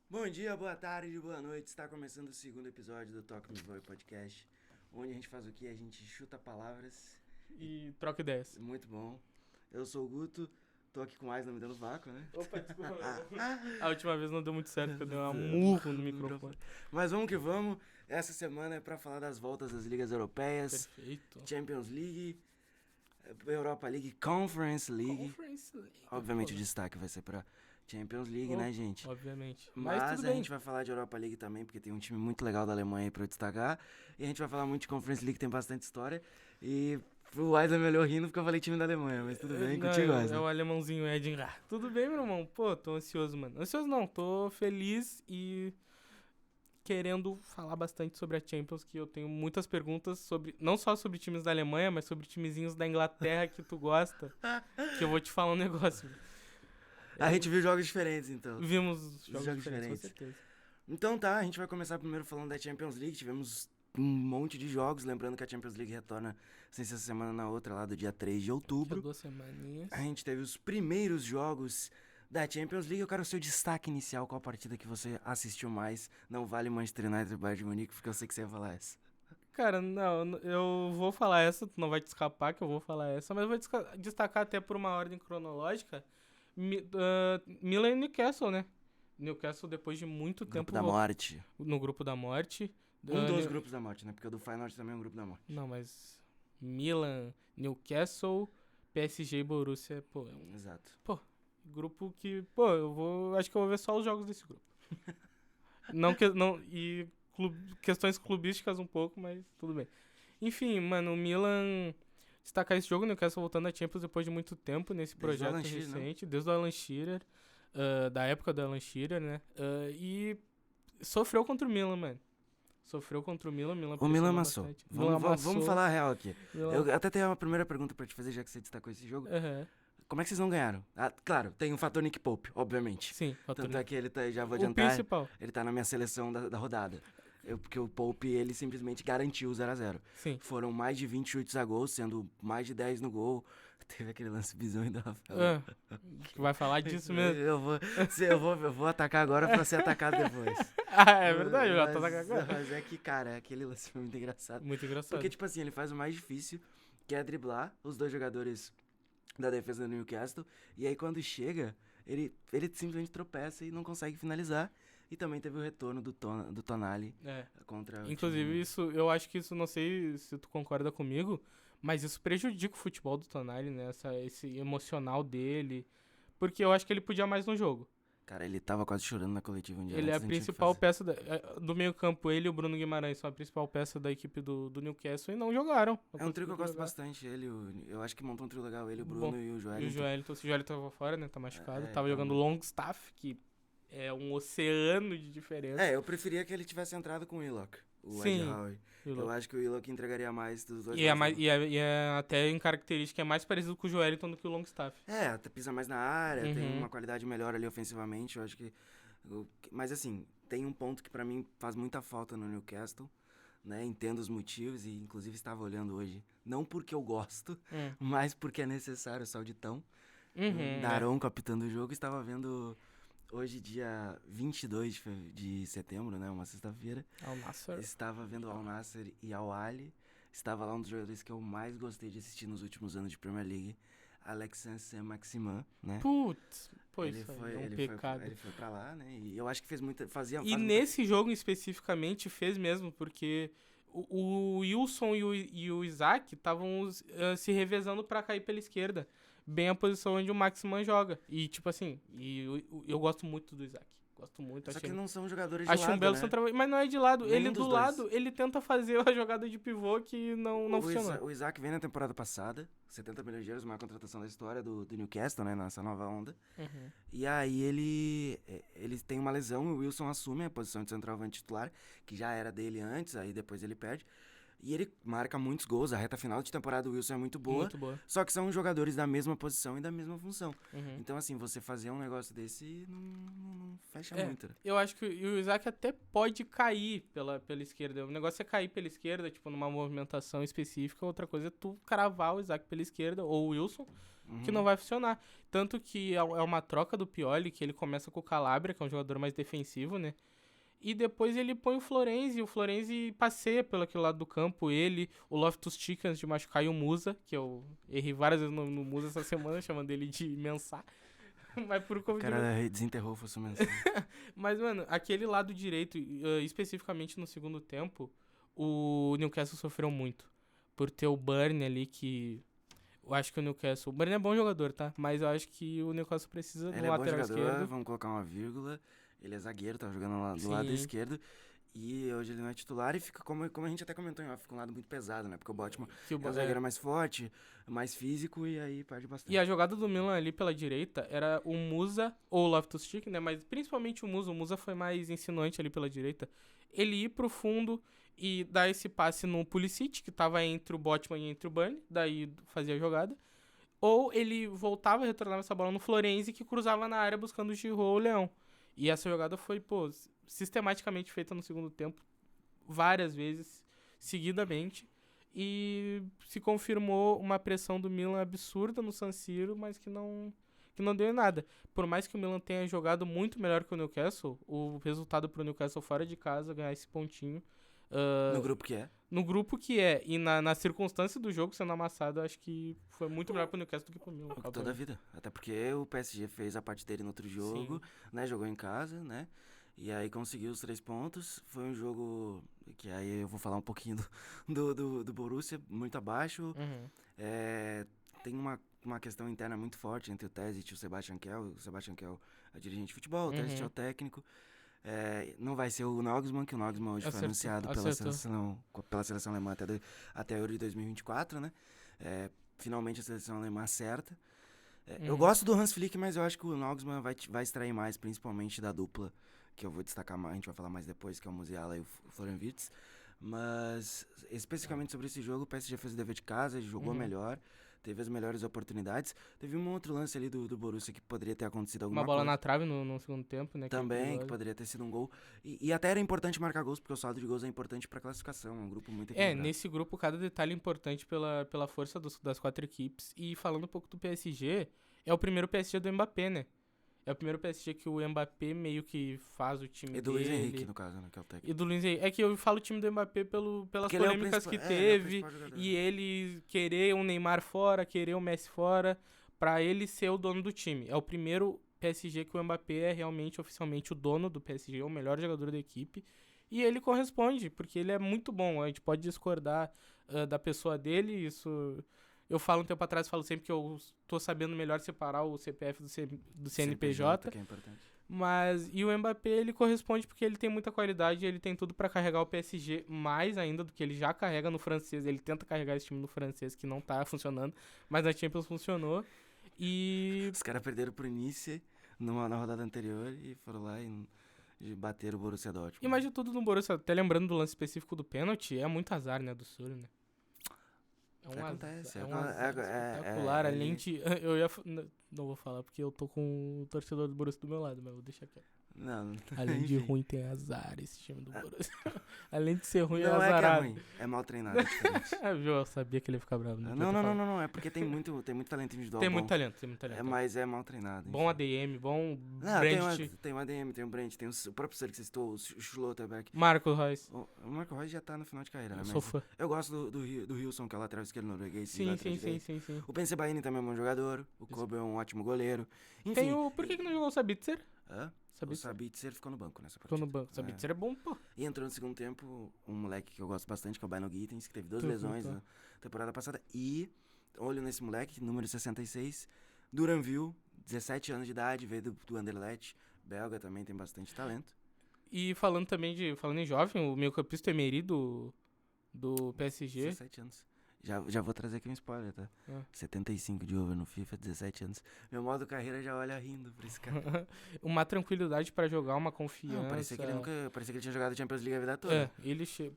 Bom dia, boa tarde, boa noite. Está começando o segundo episódio do Toque Me Voe Podcast, onde a gente faz o quê? A gente chuta palavras. E troca ideias. Muito bom. Eu sou o Guto, tô aqui com o Aislan me dando vácuo, né? Opa, desculpa. A última vez não deu muito certo, porque eu dei uma murro no microfone. Mas vamos que vamos. Essa semana é pra falar das voltas das ligas europeias, Perfeito. Champions League, Europa League, Conference League. Obviamente o destaque vai ser pra Champions League, né, gente? Obviamente. Mas tudo a bem. gente vai falar de Europa League também, porque tem um time muito legal da Alemanha aí pra eu destacar. E a gente vai falar muito de Conference League, tem bastante história. E o Aislan me olhou rindo porque eu falei time da Alemanha, mas tudo bem, contigo, É Aislan. o alemãozinho Edin. Tudo bem, meu irmão? Pô, tô ansioso, mano. Ansioso não, tô feliz e querendo falar bastante sobre a Champions, que eu tenho muitas perguntas sobre, não só sobre times da Alemanha, mas sobre timezinhos da Inglaterra que tu gosta, que eu vou te falar um negócio. A gente viu jogos diferentes, então. Vimos jogos Jogos diferentes, com diferentes. certeza. Então tá, a gente vai começar primeiro falando da Champions League. Tivemos um monte de jogos, lembrando que a Champions League retorna sem ser essa semana na outra, lá do dia 3 de Daqui a outubro. 2 semaninhas. A gente teve os primeiros jogos da Champions League. Eu quero o seu destaque inicial, qual partida que você assistiu mais. Não vale Manchester United e Bayern de Munique, porque eu sei que você ia falar essa. Cara, não, eu vou falar essa, tu não vai te escapar que eu vou falar essa, mas eu vou destacar até por uma ordem cronológica, Milan e Newcastle, né? Newcastle, depois de muito Grupo tempo da morte. no grupo da morte. Um dos grupos da morte, né? Porque o do Feyenoord também é um grupo da morte. Não, mas Milan, Newcastle, PSG e Borussia, pô, é um Exato. grupo que, pô, acho que eu vou ver só os jogos desse grupo. Questões clubísticas um pouco, mas tudo bem. Enfim, mano, o Milan destacar esse jogo, o Newcastle voltando a Champions depois de muito tempo nesse Desde o projeto Alan Shearer, recente, desde o Alan Shearer, da época do Alan Shearer, né? E sofreu contra o Milan, mano. Sofreu contra o Milan O Milan pressionou amassou. bastante. Milan Vamos amassou. falar a real aqui. Milan- Eu até tenho uma primeira pergunta pra te fazer, já que você destacou esse jogo. Aham. Como é que vocês não ganharam? Ah, claro, tem o fator Nick Pope, obviamente. Sim, Tanto é que ele tá, já vou o adiantar, principal. ele tá na minha seleção da rodada. Porque o Pope, ele simplesmente garantiu o 0x0. Sim. Foram mais de 20 chutes a gol, sendo mais de 10 no gol. Teve aquele lance bizonho do Rafael. Vai falar disso mesmo. Eu vou atacar agora pra ser atacado depois. É verdade, já tô Mas- agora. Mas é que, cara, aquele lance foi muito engraçado. Muito engraçado. Porque, tipo assim, ele faz o mais difícil, que é driblar os dois jogadores da defesa do Newcastle. E aí, quando chega, ele simplesmente tropeça e não consegue finalizar. E também teve o retorno do Tonali É. contra o Inclusive, time. isso, eu acho que isso, não sei se tu concorda comigo, mas isso prejudica o futebol do Tonali, né? Esse emocional dele. Porque eu acho que ele podia mais no jogo. Cara, ele tava quase chorando na coletiva um dia Ele é a antes, não tinha o que principal fazer. peça do meio-campo. Ele e o Bruno Guimarães são a principal peça da equipe do Newcastle e não jogaram. Não É um trio que eu conseguiram gosto jogar. bastante. Eu acho que montou um trio legal. Ele, o Bom, Bruno e o E o Joel. Joelito, o Joelito tava fora, né? Tá machucado. É, Tava tá jogando muito. Longstaff, que é um oceano de diferença. É, eu preferia que ele tivesse entrado com o Willock, o Ed Sim. Howe. Eu acho que o Willock entregaria mais dos dois E é, lados. até em característica é mais parecido com o Joeliton do que o Longstaff. É, até pisa mais na área, tem Uhum. uma qualidade melhor ali ofensivamente, eu acho que... Mas assim, tem um ponto que pra mim faz muita falta no Newcastle, né? Entendo os motivos e inclusive estava olhando hoje, não porque eu gosto, mas porque é necessário o Sauditão. Uhum, Daron capitando o jogo, estava vendo hoje dia 22 de setembro, né? Uma sexta-feira. Al Nassr. Estava vendo Al Nassr e Al Ahly. Estava lá um dos jogadores que eu mais gostei de assistir nos últimos anos de Premier League, Alexandre Saint-Maximin, né? Putz, pô, Ele isso foi, aí é um ele pecado. ele foi pra lá, né? E eu acho que fez muita. E nesse jogo especificamente fez mesmo, porque o Wilson e o Isaac estavam se revezando pra cair pela esquerda. Bem a posição onde o Maximan joga. E tipo assim, eu gosto muito do Isaac. Gosto muito. Só achei que não são jogadores de Acho lado, um belo né? centroavante, mas não é de lado. Nenhum Ele dos do dois. lado, ele tenta fazer a jogada de pivô que não funcionou. O Isaac vem na temporada passada, 70 milhões de euros, maior contratação da história do Newcastle, né? Nessa nova onda. Uhum. E aí ele tem uma lesão e o Wilson assume a posição de centroavante titular, que já era dele antes, aí depois ele perde. E ele marca muitos gols, a reta final de temporada do Wilson é muito boa. Muito boa. Só que são jogadores da mesma posição e da mesma função. Uhum. Então, assim, você fazer um negócio desse não fecha É, muito, né? eu acho que o Isaac até pode cair pela esquerda. O negócio é cair pela esquerda, tipo, numa movimentação específica. Outra coisa é tu cravar o Isaac pela esquerda, ou o Wilson, que não vai funcionar. Tanto que é uma troca do Pioli, que ele começa com o Calabria, que é um jogador mais defensivo, né? E depois ele põe o Florenzi passeia pelo aquele lado do campo, ele, o Loftus-Cheek antes de machucar, e o Musa, que eu errei várias vezes no Musa essa semana, chamando ele de Mensah. Mas por O conta de... cara desenterrou o Fluminense. Mas, mano, aquele lado direito, especificamente no segundo tempo, o Newcastle sofreu muito. Por ter o Burn ali, que... Eu acho que o Newcastle... O Burn é bom jogador, tá? Mas eu acho que o Newcastle precisa de Ele um é bom lateral jogador, esquerdo. vamos colocar uma vírgula. Ele é zagueiro, tá jogando do Sim. lado esquerdo. E hoje ele não é titular e fica, como a gente até comentou em off, fica um lado muito pesado, né? Porque o Botman Que é um zagueiro mais forte, mais físico e aí perde bastante. E a jogada do Milan ali pela direita era o Musa ou o Loftus-Cheek, né? Mas principalmente o Musa. O Musa foi mais insinuante ali pela direita. Ele ir pro fundo e dar esse passe no Pulisic, que tava entre o Botman e entre o Burn. Daí fazia a jogada. Ou ele voltava e retornava essa bola no Florenzi, que cruzava na área buscando o Giroud ou o Leão. E essa jogada foi, pô, sistematicamente feita no segundo tempo. Várias vezes, seguidamente. E se confirmou uma pressão do Milan absurda no San Siro, mas que não deu em nada. Por mais que o Milan tenha jogado muito melhor que o Newcastle, o resultado pro Newcastle fora de casa, ganhar esse pontinho. No grupo que é. No grupo que é, e na circunstância do jogo sendo amassado, acho que foi muito melhor pro Newcastle do que pro Milan. Toda a vida. Até porque o PSG fez a parte dele no outro jogo, né? Jogou em casa, né? E aí conseguiu os 3 pontos. Foi um jogo que aí eu vou falar um pouquinho do Borussia, muito abaixo. Uhum. Tem uma questão interna muito forte entre o Terzic e o Sebastian Kehl. O Sebastian Kehl é dirigente de futebol, o Terzic é o técnico. Não vai ser o Nagelsmann, que o Nagelsmann hoje foi anunciado pela seleção alemã até Euro de 2024, né? Finalmente a seleção alemã acerta. Eu gosto do Hans Flick, mas eu acho que o Nagelsmann vai extrair mais, principalmente da dupla, que eu vou destacar mais, a gente vai falar mais depois, que é o Musiala e o Florian Wirtz. Mas, especificamente sobre esse jogo, o PSG fez o dever de casa, jogou melhor, teve as melhores oportunidades. Teve um outro lance ali do Borussia que poderia ter acontecido alguma coisa. Uma bola na trave no segundo tempo, né? Também, que poderia ter sido um gol. E até era importante marcar gols, porque o saldo de gols é importante pra classificação, é um grupo muito equilibrado. Nesse grupo, cada detalhe é importante pela força das 4 equipes. E falando um pouco do PSG, é o primeiro PSG do Mbappé, né? É o primeiro PSG que o Mbappé meio que faz o time dele. E do Luiz Henrique, no caso, né? Que é o técnico. E do Luiz Henrique. É que eu falo o time do Mbappé pelas Porque polêmicas que teve. E ele querer um Neymar fora, querer o Messi fora, pra ele ser o dono do time. É o primeiro PSG que o Mbappé é realmente, oficialmente, o dono do PSG, o melhor jogador da equipe. E ele corresponde, porque ele é muito bom. A gente pode discordar da pessoa dele, isso... Eu falo um tempo atrás, falo sempre que eu tô sabendo melhor separar o CPF do CNPJ. Que é importante. Mas, e o Mbappé, ele corresponde porque ele tem muita qualidade, ele tem tudo pra carregar o PSG mais ainda do que ele já carrega no francês. Ele tenta carregar esse time no francês, que não tá funcionando, mas na Champions funcionou. E... Os caras perderam pro Nice na rodada anterior e foram lá e bateram o Borussia Dortmund. E mais de tudo no Borussia, até lembrando do lance específico do pênalti, é muito azar, né, do Sul, né? Acontece. É um azar espetacular. Além de... Não vou falar porque eu tô com o torcedor do Borussia do meu lado, mas vou deixar quieto. Não. Além de ruim, tem azar esse time do Borussia. Além de ser ruim, não é azarado. Não é que é ruim, é mal treinado. Eu sabia que ele ia ficar bravo. Não. É porque tem muito talento individual. Tem muito talento. Mas é mal treinado. Bom ADM, bom Brandt. Tem um ADM, tem o Brandt, tem o próprio ser que você citou, o Schlotterbeck. Marco Reus. O Marco Reus já tá no final de carreira, né? Eu sou fã. Eu gosto do Wilson, que é o lateral esquerdo norueguês. Sim. O Pensebaini também é um bom jogador. O Kobe é um ótimo goleiro. Enfim. Por que não jogou o Sabitzer? O Sabitzer ficou no banco nessa partida. Ficou no banco. O Sabitzer é bom, pô. E entrou no segundo tempo um moleque que eu gosto bastante, que é o Bino Gittens, que teve 2 lesões na temporada passada. E, olho nesse moleque, número 66, Duranville, 17 anos de idade, veio do Anderlecht, belga, também tem bastante talento. E falando em jovem, o meio-campista Emery do PSG. 17 anos. Já vou trazer aqui um spoiler, tá? 75 de over no FIFA, 17 anos. Meu modo carreira já olha rindo pra esse cara. Uma tranquilidade pra jogar, uma confiança. Não, parecia que ele tinha jogado Champions League a vida toda.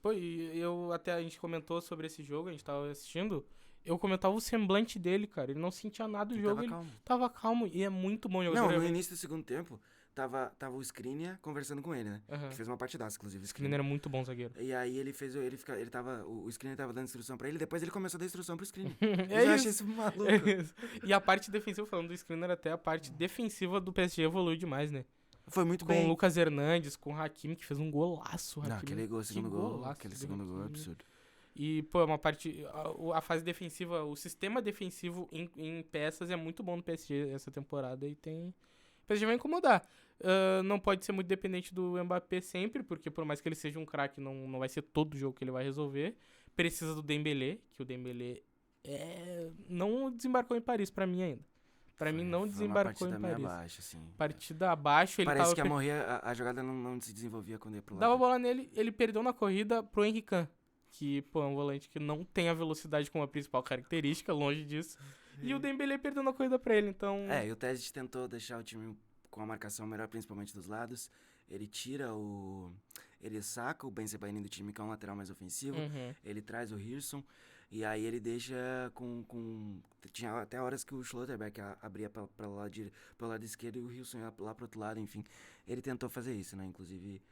Pô, a gente comentou sobre esse jogo, a gente tava assistindo. Eu comentava o semblante dele, cara. Ele não sentia nada do jogo. Ele tava calmo. E é muito bom jogador. Não, no início do segundo tempo, tava o Skriniar conversando com ele, né? Aham. Que fez uma partidaça, inclusive, o O Skriniar era muito bom zagueiro. E aí o Skriniar tava dando instrução pra ele, depois ele começou a dar instrução pro Skriniar. É Eu achei isso. isso maluco. É isso. E a parte defensiva, falando do Skriniar, até a parte defensiva do PSG evoluiu demais, né? Foi muito Com bem. o Lucas Hernandes, com o Hakimi, que fez um golaço. O Não, Hakimi. aquele segundo gol, golaço aquele do segundo gol é Hakimi. absurdo. E, pô, é uma parte. A fase defensiva, o sistema defensivo em peças é muito bom no PSG essa temporada e tem. O PSG vai incomodar. Não pode ser muito dependente do Mbappé sempre, porque por mais que ele seja um craque, não vai ser todo jogo que ele vai resolver. Precisa do Dembélé, que o Dembélé não desembarcou em Paris pra mim ainda. Pra mim não desembarcou em Paris. Abaixo, assim. Partida abaixo, ele Parece tava. que a jogada não se desenvolvia quando ia pro lado. Dava a bola nele, ele perdeu na corrida pro Henry Can, que, pô, é um volante que não tem a velocidade como a principal característica, longe disso. E o Dembélé perdeu na corrida pra ele, então... E o Teste tentou deixar o time com a marcação melhor, principalmente dos lados. Ele ele saca o Ben Sebaini do time, que é um lateral mais ofensivo. Uhum. Ele traz o Hirson. E aí ele deixa tinha até horas que o Schlotterbeck abria pelo lado esquerdo e o Hirson ia lá pro outro lado, enfim. Ele tentou fazer isso, né? Inclusive,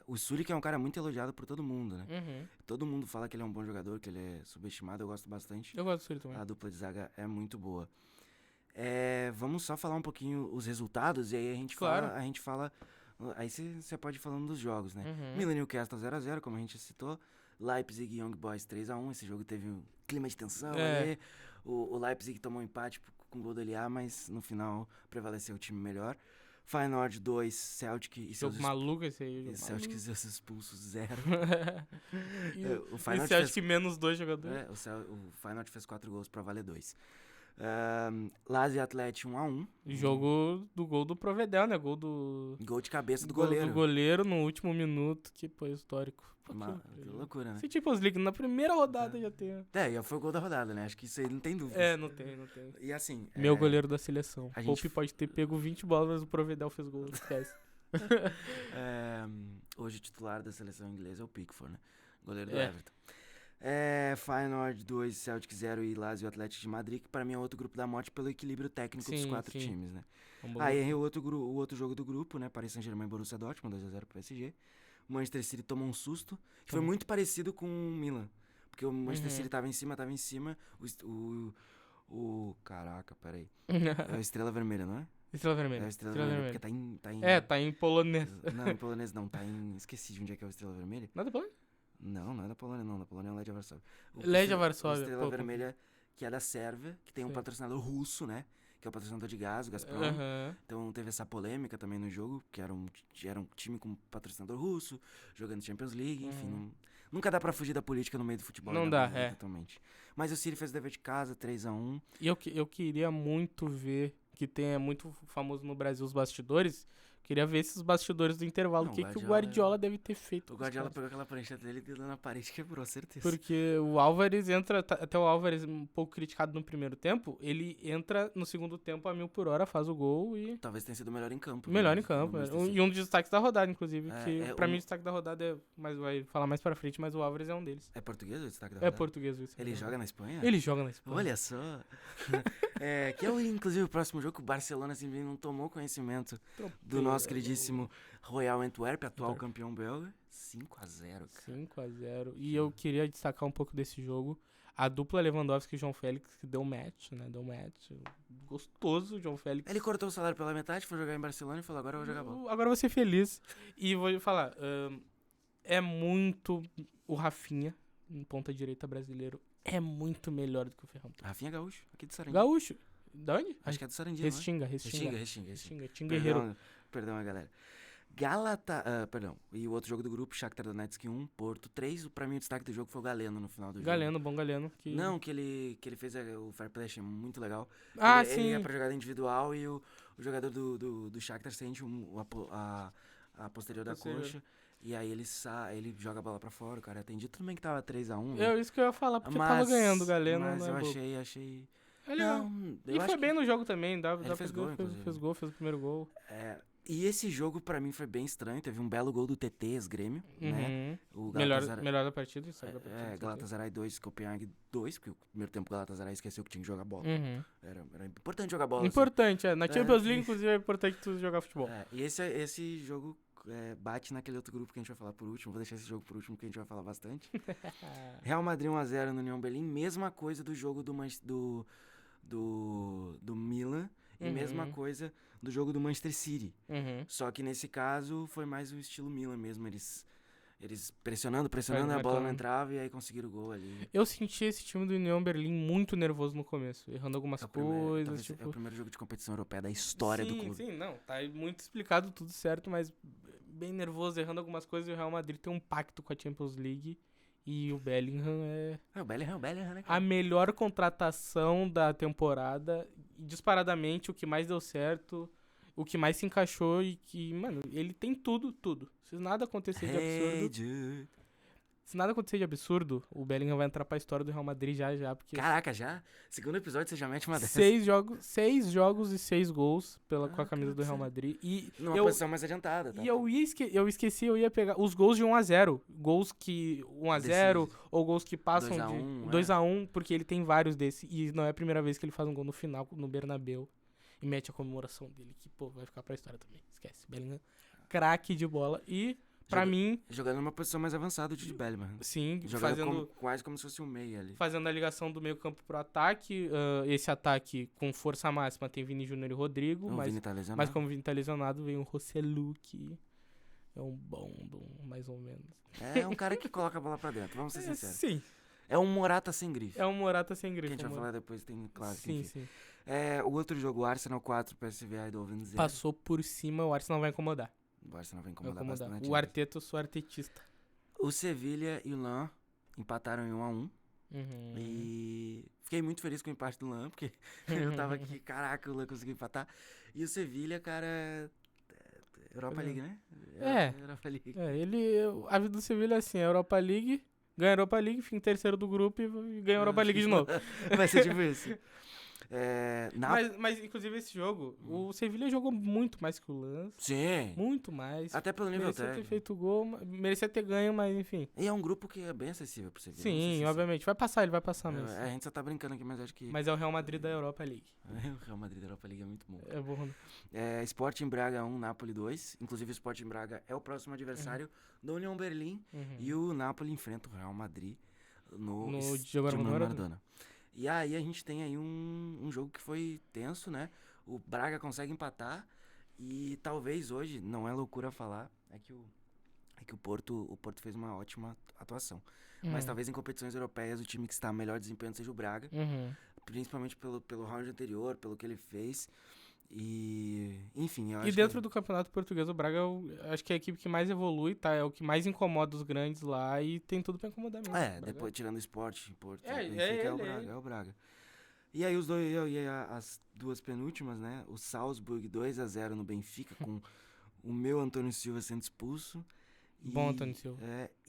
o Sully, que é um cara muito elogiado por todo mundo, né? Uhum. Todo mundo fala que ele é um bom jogador, que ele é subestimado, eu gosto bastante. Eu gosto do Sully também. A dupla de zaga é muito boa. Vamos só falar um pouquinho os resultados e aí a gente fala... Aí você pode ir falando dos jogos, né? Uhum. Milan e Newcastle 0x0, como a gente citou. Leipzig e Young Boys 3x1. Esse jogo teve um clima de tensão ali. O Leipzig tomou um empate com o gol do LA, mas no final prevaleceu o time melhor. Feyenoord 2, Celtic e seus... Jogo maluco esse aí. E Celtic e seus expulsos 0. O Feyenoord Celtic menos 2 jogadores. o Feyenoord fez 4 gols pra valer 2. Lazio e Atlético 1x1. Jogo do gol do Provedel, né? Gol de cabeça do gol goleiro. do goleiro no último minuto, que foi histórico. Que loucura, né? Se Champions League na primeira rodada já tem. Já foi o gol da rodada, né? Acho que isso aí não tem dúvida. Não tem. E assim... Meu goleiro da seleção. A Pope gente... pode ter pego 20 bolas, mas o Provedel fez gol. Esquece. Hoje o titular da seleção inglesa é o Pickford, né? Goleiro do É. Everton. Feyenoord 2, Celtic 0 e Lazio Atlético de Madrid, que pra mim é outro grupo da morte pelo equilíbrio técnico dos 4 times, né? Aí o outro jogo do grupo, né? Paris Saint-Germain e Borussia Dortmund, 2x0 pro PSG. O Manchester City tomou um susto, que foi muito parecido com o Milan. Porque o Manchester City tava em cima, caraca, peraí. É o Estrela Vermelha, não é? Estrela Vermelha. É o Estrela Vermelha, porque tá em... tá em polonês. Não, em polonês não, tá em... Esqueci de onde é que é o Estrela Vermelha. Nada polonês? Não é da Polônia, não. Da Polônia é o Legia Varsóvia. Legia Varsóvia. O Estrela Vermelha, que é da Sérvia, que tem um patrocinador russo, né? Que é o patrocinador de gás, o Gazprom. Então teve essa polêmica também no jogo, que era um time com patrocinador russo, jogando Champions League, enfim. Nunca dá pra fugir da política no meio do futebol. Não dá, totalmente. Mas o City fez o dever de casa, 3x1. E eu queria muito ver, que é muito famoso no Brasil, os bastidores. Queria ver esses bastidores do intervalo. O que o Guardiola deve ter feito. O Guardiola pegou aquela prancheta dele e deu na parede e quebrou, certeza. Porque o Álvares entra, até o Álvares um pouco criticado no primeiro tempo, ele entra no segundo tempo a 1000/h, faz o gol e... Talvez tenha sido o melhor em campo. Melhor em campo. E um dos destaques da rodada, inclusive. Pra mim o destaque da rodada mas vai falar mais pra frente, mas o Álvares é um deles. É português o destaque da rodada? É português o destaque. Ele joga na Espanha? Ele joga na Espanha. Olha só. Que inclusive, o próximo jogo que o Barcelona assim, não tomou conhecimento do nosso queridíssimo Royal Antwerp, atual campeão belga. 5x0, cara. 5x0. E eu queria destacar um pouco desse jogo. A dupla Lewandowski e João Félix, que deu match, né? Gostoso, João Félix. Ele cortou o salário pela metade, foi jogar em Barcelona e falou, agora eu vou jogar bola. Agora eu vou ser feliz. E vou falar, é muito... O Rafinha, em ponta direita brasileiro, é muito melhor do que o Ferran Torres. Rafinha é gaúcho, aqui de Sarandi. Gaúcho? Da onde? Acho que é do Sarandi, Restinga. Guerreiro. Perdão, galera. Perdão. E o outro jogo do grupo, Shakhtar Donetsk 1, Porto 3. Pra mim o destaque do jogo foi o Galeno no final do jogo. Bom Galeno. Não, que ele fez o fair play, achei muito legal. Sim. Ele ia pra jogada individual e o jogador do Shakhtar sente a posterior da coxa. E aí ele joga a bola pra fora, o cara atendido. Tudo bem que tava 3x1. É isso que eu ia falar, porque tava ganhando o Galeno. Mas eu achei... Ele foi bem no jogo também. Ele fez gol, inclusive. Fez o primeiro gol. E esse jogo, pra mim, foi bem estranho. Teve um belo gol do TT, ex-Grêmio, né? O Melhor da partida. Galatasaray 2, Copenhague 2, porque o primeiro tempo o Galatasaray esqueceu que tinha que jogar bola. Uhum. Era importante jogar bola. Importante, Na Champions League, inclusive, é importante tu jogar futebol. E esse jogo bate naquele outro grupo que a gente vai falar por último. Vou deixar esse jogo por último, que a gente vai falar bastante. Real Madrid 1-0 no União Berlim. Mesma coisa do jogo do Milan. E mesma coisa do jogo do Manchester City. Só que nesse caso foi mais o estilo Milan mesmo. Eles pressionando, a bola não entrava e aí conseguiram o gol ali. Eu senti esse time do União Berlim muito nervoso no começo, errando algumas coisas. É o primeiro jogo de competição europeia da história do clube. Sim, não, tá muito explicado, tudo certo, mas bem nervoso, errando algumas coisas. E o Real Madrid tem um pacto com a Champions League e o Bellingham o Bellingham, né, cara? A melhor contratação da temporada, disparadamente, o que mais deu certo, o que mais se encaixou e que, mano, ele tem tudo. Se nada acontecer de absurdo, o Bellingham vai entrar pra história do Real Madrid já, porque... Caraca, já? Segundo episódio você já mete uma dessas. 6 jogos e 6 gols com a camisa do Real Madrid. E numa posição mais adiantada, tá? E eu esqueci, eu ia pegar os gols de 1-0. Gols que 1-0 ou gols que passam 2-1, porque ele tem vários desses. E não é a primeira vez que ele faz um gol no final, no Bernabéu. E mete a comemoração dele, que, vai ficar pra história também. Esquece. Bellingham, craque de bola. E... Pra mim... Jogando numa posição mais avançada de Bellingham. Sim, jogando quase como se fosse um meio ali. Fazendo a ligação do meio campo pro ataque. Esse ataque com força máxima tem Vini Júnior e Rodrigo. Mas como o Vini tá lesionado, vem o Rosselu, que é um bom, mais ou menos. É um cara que coloca a bola pra dentro, vamos ser sinceros. Sim. É um Morata sem grife. Que a gente vai falar depois, tem claro. Sim. O outro jogo, o Arsenal 4, PSV Eindhoven 0. Passou por cima, o Arsenal vai incomodar. O Arsenal vai incomodar bastante. O Arteta, eu sou artetista. O Sevilha e o Lan empataram em 1-1. E fiquei muito feliz com o empate do Lan, porque eu tava aqui, caraca, o Lan conseguiu empatar. E o Sevilha, cara, Europa League, né? Europa League. A vida do Sevilha é assim, Europa League, ganha a Europa League, fica em terceiro do grupo e ganha a Europa League de novo. Vai ser tipo isso. Mas, inclusive, esse jogo, o Sevilha jogou muito mais que o Lens. Sim. Muito mais. Até pelo nível técnico. Merecia ter feito gol, merecia ter ganho, mas enfim. E é um grupo que é bem acessível pro Sevilha. Sim, obviamente. Ele vai passar mesmo. A gente só tá brincando aqui, mas acho que... Mas é o Real Madrid da Europa League. O Real Madrid da Europa League é muito bom. É bom. Sporting Braga 1, Napoli 2. Inclusive, o Sporting Braga é o próximo adversário do União Berlim. E o Napoli enfrenta o Real Madrid no Diego Armando Maradona. E aí a gente tem aí um jogo que foi tenso, né? O Braga consegue empatar e talvez hoje, não é loucura falar, é que o Porto fez uma ótima atuação. Mas talvez em competições europeias o time que está melhor desempenhando seja o Braga. Principalmente pelo round anterior, pelo que ele fez. E, enfim, eu acho. E dentro do Campeonato Português, o Braga acho que é a equipe que mais evolui, tá? É o que mais incomoda os grandes lá e tem tudo pra incomodar mesmo. Depois tirando o Sport, Porto, é o Braga. E aí as duas penúltimas, né? O Salzburg 2-0 no Benfica, com o meu Antônio Silva sendo expulso. Bom Antônio Silva.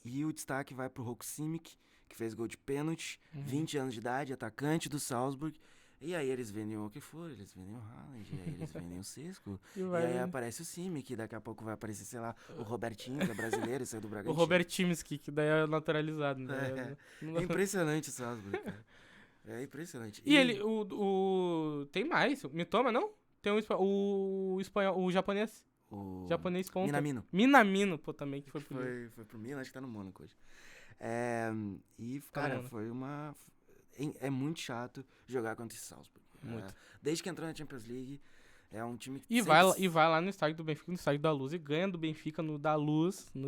E o destaque vai pro Rok Simic, que fez gol de pênalti, 20 anos de idade, atacante do Salzburg. E aí eles vendem o que for, eles vendem o Haaland, e aí eles vendem o Cisco. E aí aparece o Simic, que daqui a pouco vai aparecer, sei lá, o Robertinho, que é brasileiro, saiu do Bragantino. O Robertimski, que daí é naturalizado, né? É impressionante o Salzburg, cara. É impressionante. E ele, tem mais, Mitoma, não? Tem o espanhol, o japonês. O japonês ponta. Minamino, pô, também, que foi pro Milan, acho que tá no Mônaco hoje. Cara, foi uma... É muito chato jogar contra esse Salzburg. Muito. Desde que entrou na Champions League, é um time que... E vai lá no estádio do Benfica, no estádio da Luz, e ganha do Benfica no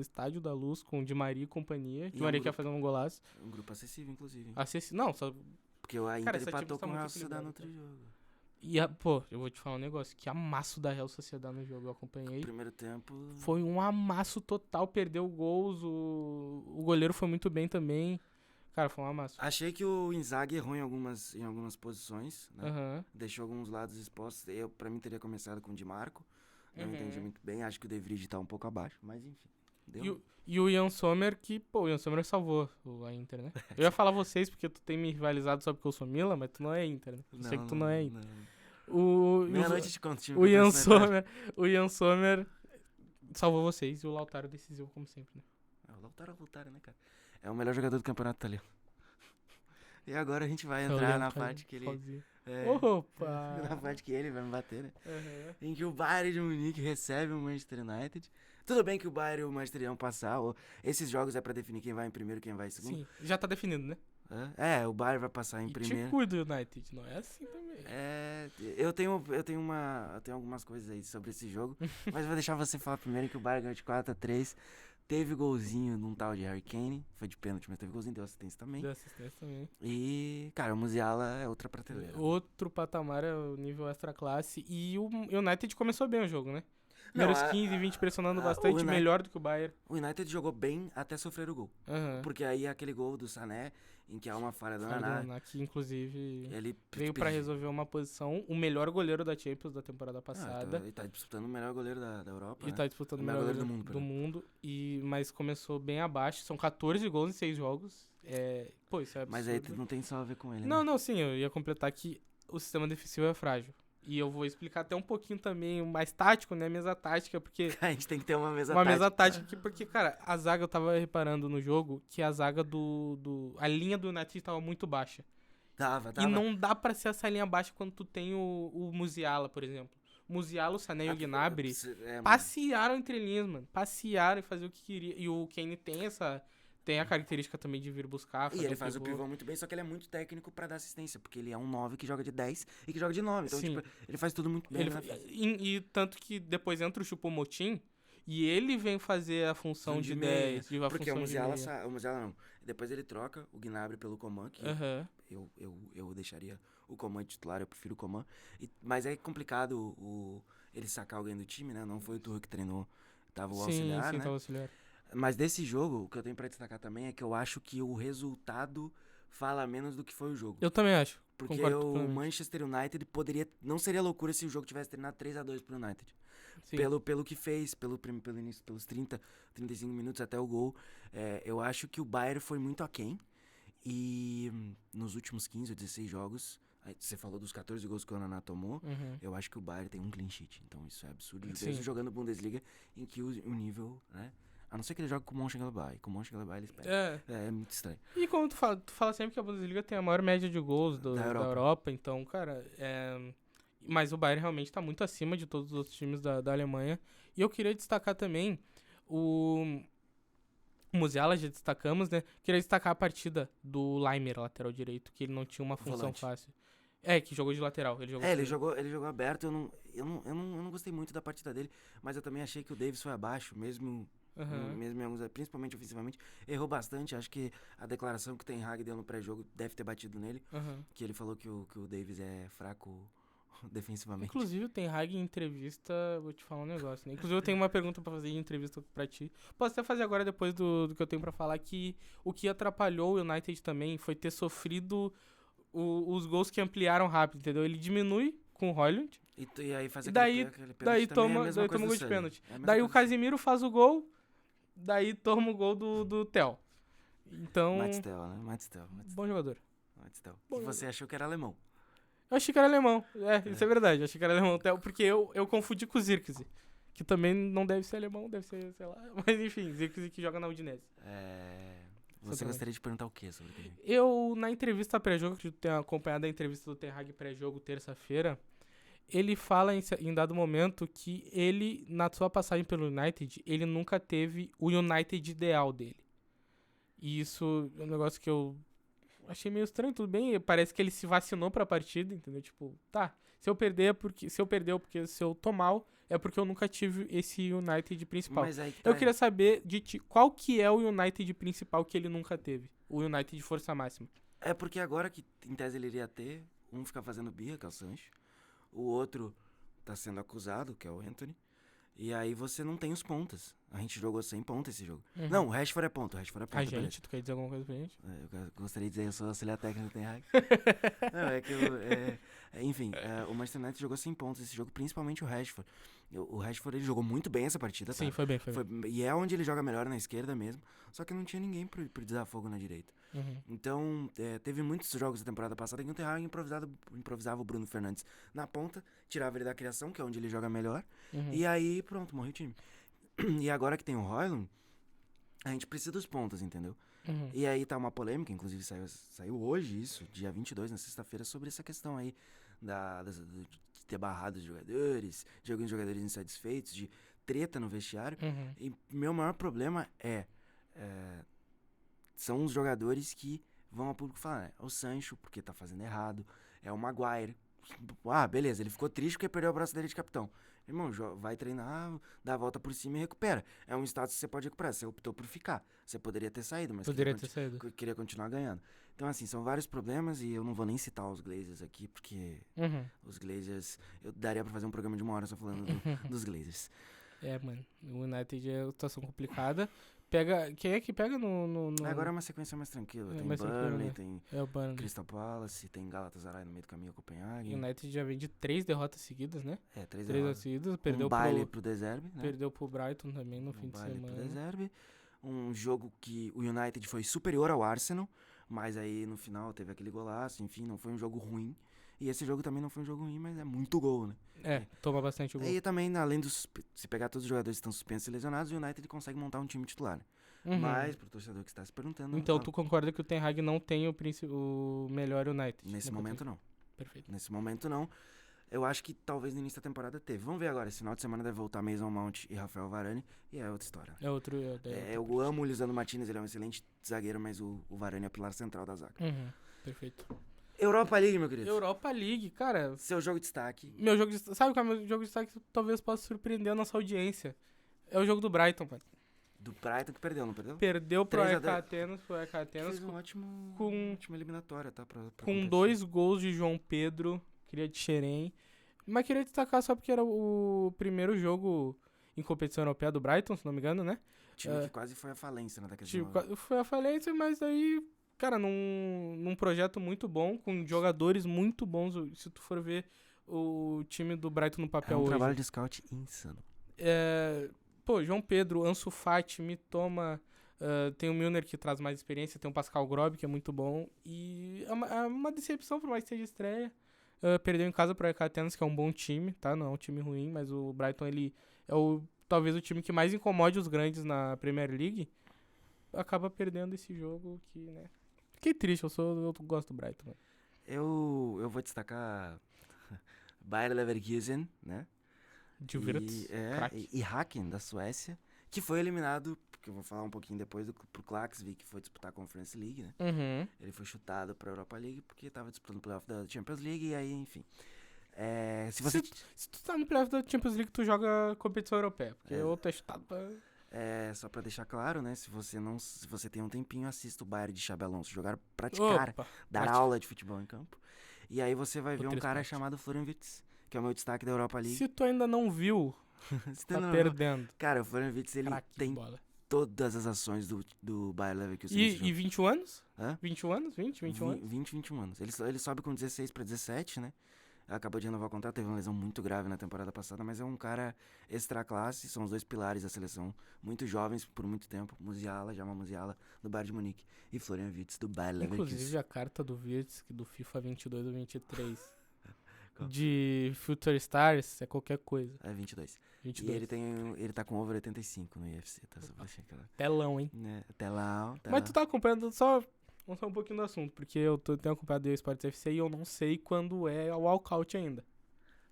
estádio da Luz, com o Di Maria e companhia. Di Maria que ia fazer um golaço. Um grupo acessível, inclusive. Não, só... Porque a Inter empatou com o Real Sociedade no outro jogo. E, eu vou te falar um negócio, que amasso da Real Sociedade no jogo, eu acompanhei. No primeiro tempo... Foi um amasso total, perdeu gols, o goleiro foi muito bem também. Cara, foi um amasso. Achei que o Inzaghi errou em algumas posições, né? Deixou alguns lados expostos. Pra mim, teria começado com o Di Marco. Não entendi muito bem. Acho que o De Vrij tá um pouco abaixo, mas enfim. Deu. E o Jan Sommer, o Jan Sommer salvou a Inter, né? Eu ia falar vocês, porque tu tem me rivalizado só porque eu sou Milan, mas tu não é Inter, né? Eu sei que tu não é Inter. Meia-noite de conto, time o que eu Ian torço na Sommer, o Ian Sommer salvou vocês e o Lautaro decisivo, como sempre, né? O Lautaro, né, cara? É o melhor jogador do campeonato italiano. E agora a gente vai entrar na parte que ele... Opa! Na parte que ele vai me bater, né? Uhum. Em que o Bayern de Munique recebe o Manchester United. Tudo bem que o Bayern e o Manchester iam passar. Esses jogos é pra definir quem vai em primeiro e quem vai em segundo. Sim, já tá definido, né? O Bayern vai passar em primeiro. Te cuida do United, não é assim também. Eu tenho algumas coisas aí sobre esse jogo, mas vou deixar você falar primeiro que o Bayern ganhou de 4-3. Teve golzinho num tal de Harry Kane, foi de pênalti, mas teve golzinho, deu assistência também. E, cara, o Musiala é outra prateleira. Outro patamar, é o nível extra classe. E o United começou bem o jogo, né? Primeiros 15, 20 pressionando bastante, melhor do que o Bayern. O United jogou bem até sofrer o gol. Porque aí aquele gol do Sané, em que há uma falha do Naná. Que inclusive ele veio pra resolver uma posição, o melhor goleiro da Champions da temporada passada. Ele tá disputando o melhor goleiro da Europa. E tá disputando o melhor goleiro do mundo. Mas começou bem abaixo. São 14 gols em 6 jogos. Isso é absurdo. Mas aí não tem só a ver com ele, Não, sim, eu ia completar que o sistema defensivo é frágil. E eu vou explicar até um pouquinho também mais tático, né? Mesa tática, porque... A gente tem que ter uma mesa tática. Uma mesa tática aqui, porque, cara, a zaga, eu tava reparando no jogo que a zaga a linha do United tava muito baixa. Tava. E não dá pra ser essa linha baixa quando tu tem o Musiala, por exemplo. O Musiala, o Sané e o Gnabry passearam entre linhas, mano. Passearam e fazer o que queria. E o Kane tem a característica também de vir buscar. E ele faz o pivô muito bem, só que ele é muito técnico pra dar assistência, porque ele é um 9 que joga de 10 e que joga de 9. Então, tipo, ele faz tudo muito bem. E tanto que depois entra o Choupo-Moting e ele vem fazer a função de 10. Porque o Musiala não. Depois ele troca o Gnabry pelo Coman, que eu deixaria o Coman titular, eu prefiro o Coman. Mas é complicado ele sacar alguém do time, né? Não foi o Tuchel que treinou, tava o auxiliar, né? Tava o auxiliar. Mas desse jogo, o que eu tenho pra destacar também é que eu acho que o resultado fala menos do que foi o jogo. Eu também acho. Porque o Manchester United não seria loucura se o jogo tivesse terminado 3-2 pro United. Pelo que fez, pelo início, pelos 30, 35 minutos até o gol. Eu acho que o Bayern foi muito aquém. E nos últimos 15 ou 16 jogos, você falou dos 14 gols que o Naná tomou, eu acho que o Bayern tem um clean sheet. Então isso é absurdo. Mesmo jogando Bundesliga, em que o nível, né? A não ser que ele jogue com o Mönchengladbach. Com o Mönchengladbach eles pegam. É muito estranho. E como tu fala sempre que a Bundesliga tem a maior média de gols da Europa. Então, cara, mas o Bayern realmente tá muito acima de todos os outros times da Alemanha. E eu queria destacar também o Musiala, já destacamos, né? Queria destacar a partida do Laimer, lateral direito, que ele não tinha uma função fácil. Que jogou de lateral. Ele jogou aberto. Eu não gostei muito da partida dele, mas eu também achei que o Davis foi abaixo, mesmo em alguns, principalmente ofensivamente. Errou bastante. Acho que a declaração que o Ten Hag deu no pré-jogo deve ter batido nele. Que ele falou que o Davis é fraco defensivamente. Inclusive, o Ten Hag em entrevista, vou te falar um negócio, né? Inclusive, eu tenho uma pergunta pra fazer em entrevista pra ti. Posso até fazer agora, depois do que eu tenho pra falar, que o que atrapalhou o United também foi ter sofrido os gols que ampliaram rápido, entendeu? Ele diminui com o Højlund. E aí faz aquele pênalti. Daí toma o gol de pênalti. Daí o Casemiro faz o gol. Daí toma o gol do Theo. Então... Mads Theo. Bom jogador. E você achou que era alemão? Eu achei que era alemão. Isso é verdade. Eu achei que era alemão. Porque eu confundi com o Zirkzee. Que também não deve ser alemão, deve ser, sei lá. Mas enfim, Zirkzee que joga na Udinese. Você gostaria de perguntar o que sobre ele? Eu, na entrevista pré-jogo, que eu tenho acompanhado a entrevista do Ten Hag pré-jogo terça-feira, ele fala em dado momento que ele, na sua passagem pelo United, ele nunca teve o United ideal dele. E isso é um negócio que eu achei meio estranho, tudo bem. Parece que ele se vacinou pra partida, entendeu? Tipo, se eu perder porque se eu tô mal, é porque eu nunca tive esse United principal. Mas aí eu queria saber de ti, qual que é o United principal que ele nunca teve? O United de força máxima. É porque agora que, em tese, ele iria ter, um fica fazendo birra, que é o Sancho. O outro tá sendo acusado, que é o Antony. E aí você não tem os pontas. A gente jogou sem ponta esse jogo. Não, o Rashford é ponta. A gente, tu quer dizer alguma coisa pra gente? Eu gostaria de dizer, eu sou auxiliar técnico do Ten Hag. Não, é que enfim, o Manchester United jogou sem pontas esse jogo, principalmente o Rashford. O Rashford, ele jogou muito bem essa partida, tá? Sim, foi bem. E é onde ele joga melhor, na esquerda mesmo. Só que não tinha ninguém pro desafogo na direita. Então, teve muitos jogos da temporada passada que o Ten Hag improvisava o Bruno Fernandes na ponta, tirava ele da criação, que é onde ele joga melhor, e aí, pronto, morreu o time. E agora que tem o Højlund, a gente precisa dos pontas, entendeu? E aí tá uma polêmica, inclusive saiu hoje isso, dia 22, na sexta-feira, sobre essa questão aí de ter barrado os jogadores, de alguns jogadores insatisfeitos, de treta no vestiário. E meu maior problema são os jogadores que vão ao público falar, né? É o Sancho, porque tá fazendo errado, é o Maguire. Ah, beleza, ele ficou triste porque perdeu a braço dele de capitão. Irmão, vai treinar, dá a volta por cima e recupera. É um status que você pode recuperar. Você optou por ficar. Você poderia ter saído, mas queria continuar ganhando. Então, assim, são vários problemas e eu não vou nem citar os Glazers aqui, porque os Glazers... Eu daria pra fazer um programa de 1 hora só falando dos Glazers. Mano, o United é uma situação complicada. Quem é que pega no... Agora é uma sequência mais tranquila. Tem Burnley, tem Crystal Palace, tem Galatasaray no meio do caminho, Copenhague. O United já vem de 3 derrotas seguidas, né? 3 derrotas seguidas. Perdeu baile pro De Zerbi, né? Perdeu pro Brighton também no fim de semana. Pro De Zerbi. Um jogo que o United foi superior ao Arsenal, mas aí no final teve aquele golaço, enfim, não foi um jogo ruim. E esse jogo também não foi um jogo ruim, mas é muito gol, né? Toma bastante gol. E também, além se pegar todos os jogadores que estão suspensos e lesionados, o United consegue montar um time titular, né? Mas, pro torcedor que está se perguntando... Então, tu concorda que o Ten Hag não tem o melhor United? Nesse momento, não. Perfeito. Nesse momento, não. Eu acho que talvez no início da temporada teve. Vamos ver agora. Esse final de semana deve voltar Mason Mount e Rafael Varane. E é outra história. Eu amo o Lisandro Martinez, ele é um excelente zagueiro, mas o Varane é o pilar central da zaga. Perfeito. Europa League, meu querido. Europa League, cara... Seu jogo de destaque. Sabe qual é o meu jogo de destaque que talvez possa surpreender a nossa audiência? É o jogo do Brighton, mano. Do Brighton que perdeu, não perdeu? Perdeu pro EK Atenas. Fez uma ótima eliminatória, tá? Com 2 gols de João Pedro, cria de Xerém. Mas queria destacar só porque era o primeiro jogo em competição europeia do Brighton, se não me engano, né? Time que quase foi à falência, né? Foi à falência, mas aí... Cara, num projeto muito bom, com jogadores muito bons. Se tu for ver o time do Brighton no papel hoje... É um trabalho de scout insano. João Pedro, Ansu Fati, Mitoma, tem o Milner que traz mais experiência, tem o Pascal Grob, que é muito bom. E é uma decepção, por mais que seja estreia. Perdeu em casa pro EK Atenas, que é um bom time, tá? Não é um time ruim, mas o Brighton, ele é talvez o time que mais incomode os grandes na Premier League. Acaba perdendo esse jogo que, né... Fiquei triste, eu gosto do Brighton. Mano. Eu vou destacar Bayer Leverkusen, né? De Wirtz, e Häcken, da Suécia, que foi eliminado, porque eu vou falar um pouquinho depois, pro Klaksvik, que foi disputar a Conference League, né? Ele foi chutado pra Europa League, porque tava disputando o playoff da Champions League, e aí, enfim. Se tu tá no playoff da Champions League, tu joga competição europeia, porque outro é chutado pra... Só pra deixar claro, né? Se você tem um tempinho, assista o Bayern de Xabi Alonso jogar, praticar, dar aula de futebol em campo. E aí você vai ver um cara chamado Florian Wirtz, que é o meu destaque da Europa League. Se tu ainda não viu, tá perdendo. Cara, o Florian Wirtz, ele tem todas as ações do Bayer Leverkusen. E 21 anos? Hã? 21 anos? 21 anos? 21 anos. Ele sobe com 16 pra 17, né? Acabou de renovar o contrato, teve uma lesão muito grave na temporada passada, mas é um cara extra classe, são os 2 pilares da seleção, muito jovens por muito tempo, Jamal Musiala, do Bayern de Munique, e Florian Wirtz, do Bayer Leverkusen. Inclusive a carta do Wirtz, do FIFA 22 ou 23, de Future Stars, é qualquer coisa. É 22. E ele tá com over 85 no UFC, tá? Telão, hein? Telão. Mas tu tá acompanhando só... Vamos falar um pouquinho do assunto, porque eu tenho acompanhado o Esportes FC e eu não sei quando é o walkout ainda.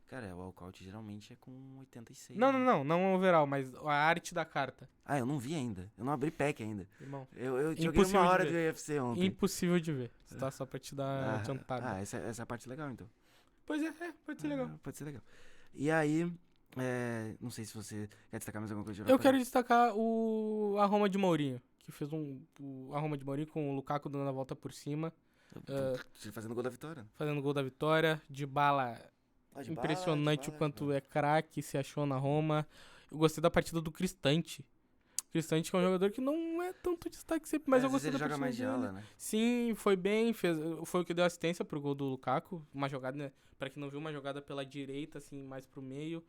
Cara, o walkout geralmente é com 86. Não o overall, mas a arte da carta. Eu não vi ainda. Eu não abri pack ainda. Irmão, eu joguei 1 hora do UFC ontem. Impossível de ver. Tá só pra te dar adiantada. Essa é a parte legal, então. Pois pode ser legal. Pode ser legal. E aí, não sei se você quer destacar mais alguma coisa de Europa. Eu quero destacar a Roma de Mourinho, que fez a Roma de Mourinho com o Lukaku dando a volta por cima. Fazendo gol da vitória. Fazendo gol da vitória. Dybala, impressionante o quanto é craque, se achou na Roma. Eu gostei da partida do Cristante. Cristante que é um jogador que não é tanto destaque sempre, mas eu gostei da partida mais de ala, né? Sim, foi bem, foi o que deu assistência pro gol do Lukaku. Uma jogada, né, pra quem não viu, uma jogada pela direita, assim, mais pro meio.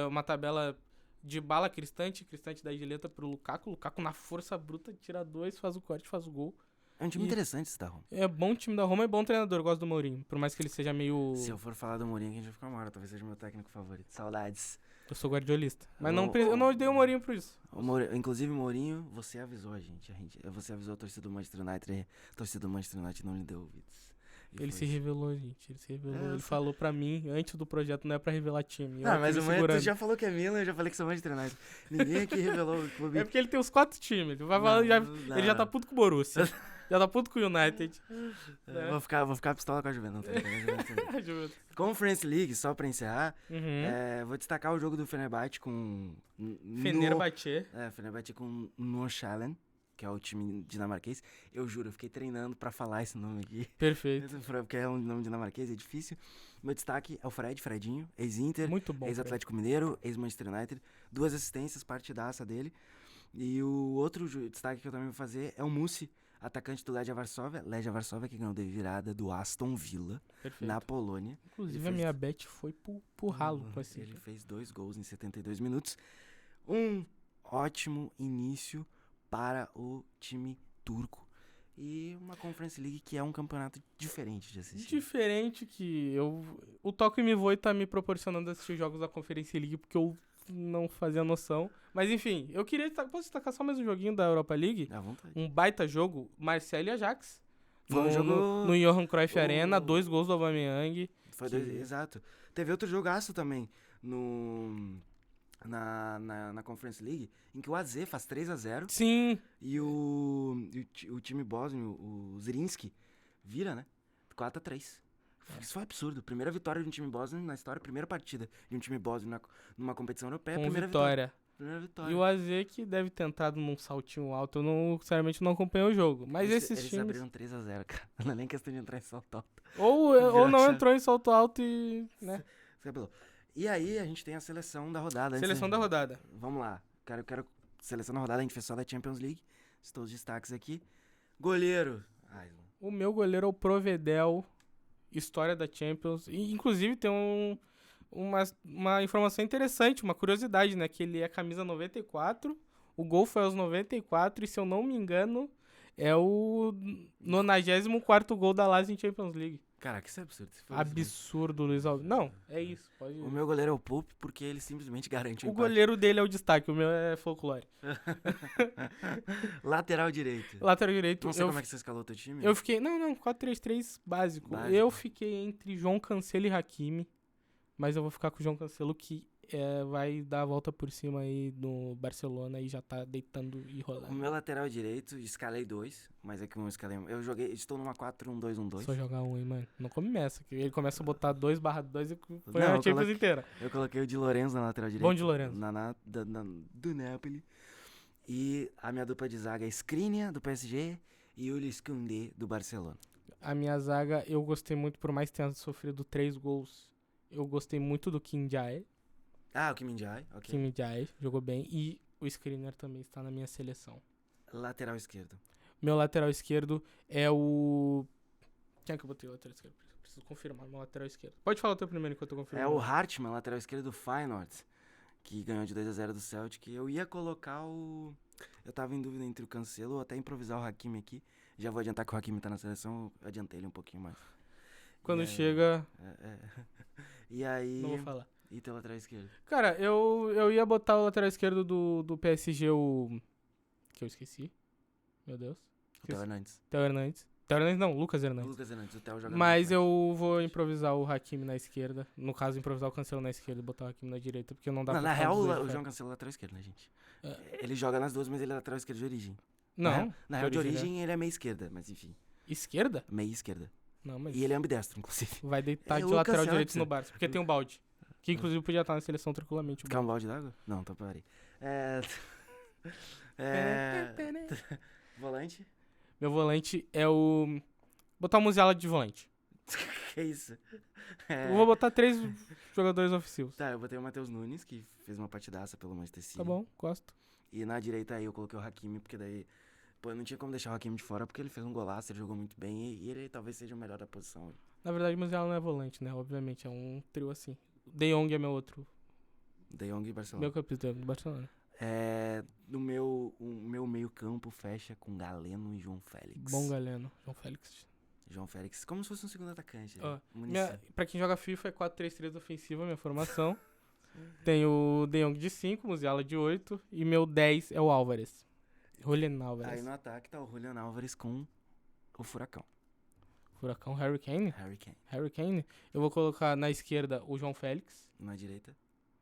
Uma tabela Dybala, Cristante da direita pro Lukaku. Lukaku na força bruta, tira 2, faz o corte, faz o gol. É um time E- interessante esse da Roma. É bom time da Roma, é bom treinador, eu gosto do Mourinho. Por mais que ele seja meio... Se eu for falar do Mourinho, a gente vai ficar uma hora. Talvez seja meu técnico favorito. Saudades. Eu sou guardiolista. Mas Ô, eu não dei o Mourinho por isso. Inclusive, Mourinho, você avisou a gente. Você avisou a torcida do Manchester United. E a torcida do Manchester United não lhe deu ouvidos. E Ele foi se isso. revelou. revelou, gente. Ele se revelou. É, eu Ele sei. falou pra mim, antes do projeto, não é pra revelar time. Eu Ah, aqui mas me o Manchester segurando. já falou que é Milan, eu já falei que sou Manchester United. Ninguém aqui revelou o clube. É porque ele tem os 4 times. Ele, vai falar, ele já tá puto com o Borussia. Já tá puto com o United. É, vou ficar pistola com a Juventus. Tá ligado? Juventus. Conference League, só pra encerrar, Uhum. vou destacar o jogo do Fenerbahçe com... Fenerbahçe. Fenerbahçe com Nordsjælland, que é o time dinamarquês. Eu juro, eu fiquei treinando pra falar esse nome aqui. Perfeito. Porque é um nome dinamarquês, é difícil. Meu destaque é o Fredinho, ex-Inter, Muito bom. Fred. ex-Atlético Mineiro, ex-Manchester United. 2 assistências, partidaça dele. E o outro destaque que eu também vou fazer é o Mussi, atacante do Legia Varsóvia. Legia Varsóvia que ganhou de virada do Aston Villa, Perfeito. na Polônia. Inclusive, Ele a fez- minha bet foi pro ralo com esse. Ele fez 2 gols em 72 minutos. Um ótimo início para o time turco. E uma Conference League que é um campeonato diferente de assistir. Diferente que eu... O Toque Me Voe tá me proporcionando assistir jogos da Conference League porque eu não fazia noção. Mas enfim, eu queria... Posso destacar só mais um joguinho da Europa League? À vontade. Um baita jogo, Marseille e Ajax. Foi um jogo... No Johan Cruyff o- Arena, 2 gols do Aubameyang. Foi que- exato. Teve outro jogaço também na Conference League, em que o AZ faz 3-0 Sim, e o time bósnio, o Zrinski, vira, né? 4-3. Isso foi absurdo. Primeira vitória de um time bósnio na história, primeira partida de um time bósnio numa competição europeia, com primeira vitória. Primeira E vitória. o AZ que deve ter entrado num saltinho alto, eu não, sinceramente não acompanhei o jogo. Mas esses Eles times... abriram 3-0, cara. Não é nem questão de entrar em salto alto. Ou não chave. entrou em salto alto e... né? Cabelou. E aí a gente tem a seleção da rodada. Antes Seleção da rodada. Vamos lá. Quero seleção da rodada, a gente fez só da Champions League. Estou os destaques aqui. Goleiro. Ai, O meu goleiro é o Provedel, história da Champions. E, inclusive, tem uma informação interessante, uma curiosidade, né? Que ele é camisa 94, o gol foi aos 94, e se eu não me engano, é o 94º gol da Lazio em Champions League. Caraca, isso é absurdo. Isso foi Absurdo, Luiz Alves. Não, é isso. Pode... O meu goleiro é o Pope porque ele simplesmente garante O empate. goleiro dele é o destaque, o meu é folclore. Lateral direito. Lateral direito, Não sei como é que você escalou o teu time. eu fiquei... Não, 4-3-3 básico. Básico. Eu fiquei entre João Cancelo e Hakimi, mas eu vou ficar com o João Cancelo, que vai dar a volta por cima aí no Barcelona e já tá deitando e O rolando. meu lateral direito, escalei 2, mas é que eu não escalei. Eu estou numa 4-1-2-1-2. Só jogar um, hein, mano. Não começa, que ele começa a botar 2/2 e foi Não, a eu Champions coloquei- inteira. Eu coloquei o Di Lorenzo na lateral direita. Bom Di Lorenzo. Do Napoli. E a minha dupla de zaga é Skriniar, do PSG, e Ulis Koundé, do Barcelona. A minha zaga, eu gostei muito, por mais que tenha sofrido 3 gols, eu gostei muito do Kim Jae. Ah, o Kim Min-jae, ok. Kim Jae jogou bem. E o Skriniar também está na minha seleção. Lateral esquerdo. Meu lateral esquerdo é o... Quem é que eu botei o lateral esquerdo? Preciso confirmar meu lateral esquerdo. Pode falar o teu primeiro enquanto eu confirmo. É o Hartmann, lateral esquerdo do Feyenoord, que ganhou de 2-0 do Celtic. Eu ia colocar o... Eu tava em dúvida entre o Cancelo ou até improvisar o Hakimi aqui. Já vou adiantar que o Hakimi tá na seleção, eu adiantei ele um pouquinho mais. Quando E aí- chega, E aí... não vou falar. E teu lateral esquerdo? Cara, eu ia botar o lateral esquerdo do PSG, o... Que eu esqueci. Meu Deus. O Theo Hernandes. Theo Hernandes. Theo Hernandes não, Lucas Hernandes. Lucas Hernandes, o Theo joga Mas no eu vou improvisar o Hakimi na esquerda. No caso, improvisar o Cancelo na esquerda e botar o Hakimi na direita, porque não dá Na pra ficar real, dos dois, o cara. João Cancelo é lateral esquerdo, né, gente? É. Ele joga nas duas, mas ele é lateral esquerdo de origem. Não. Na real, de origem, ele é meia esquerda, mas enfim. Esquerda? Meia esquerda. Não, mas E ele é ambidestro, inclusive. vai deitar É, de o lateral Cancelo, direito você- no Barça, porque tem um balde. Que inclusive podia estar na seleção tranquilamente. o Quer um balde d'água? Não, então parei. Volante? Meu volante é o... Botar o Musiala de volante. Que isso? Eu vou botar 3 jogadores ofensivos. Tá, eu botei o Matheus Nunes, que fez uma partidaça pelo Manchester City. Tá bom, gosto. E na direita aí eu coloquei o Hakimi, porque daí... Pô, eu não tinha como deixar o Hakimi de fora, porque ele fez um golaço, ele jogou muito bem, e ele talvez seja o melhor da posição. Na verdade, o Musiala não é volante, né? Obviamente, é um trio assim. De Jong é meu outro. De Jong e Barcelona. Meu capitão do Barcelona. No meu meio campo fecha com Galeno e João Félix. Bom Galeno. João Félix. João Félix, como se fosse um segundo atacante. Ó, Munição. pra quem joga FIFA é 4-3-3 ofensiva, minha formação. Tem o De Jong de 5, Musiala de 8. E meu 10 é o Álvares. Julian Álvares. Aí no ataque tá o Julian Álvares com o Furacão. Furacão Harry Kane. Harry Kane. Harry Kane. Eu vou colocar na esquerda o João Félix. Na direita.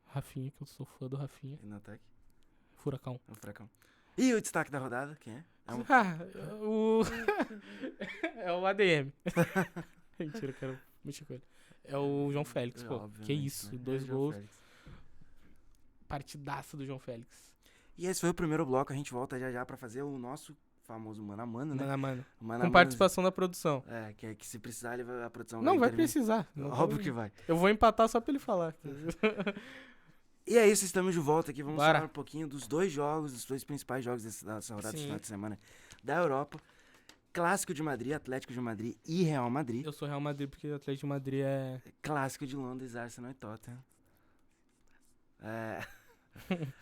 Rafinha, que eu sou fã do Rafinha. E no ataque. Furacão. O Furacão. E o destaque da rodada, quem é? O... é o ADM. Mentira, eu quero mexer com ele. É o João Félix, pô. Obviamente, Que isso, né? 2 João gols. Félix. Partidaça do João Félix. E esse foi o primeiro bloco, a gente volta já pra fazer o nosso famoso mano a mano, né? Mano a mano. Mano a Com mano, participação da produção. que se precisar, a produção Não vai intervir. precisar. Não Óbvio que vai. Eu vou empatar só pra ele falar. E é isso, estamos de volta aqui. Vamos Bora. falar um pouquinho dos dois principais jogos dessa rodada de Sim. final de semana da Europa. Clássico de Madrid, Atlético de Madrid e Real Madrid. Eu sou Real Madrid porque o Atlético de Madrid é... Clássico de Londres, Arsenal e Tottenham.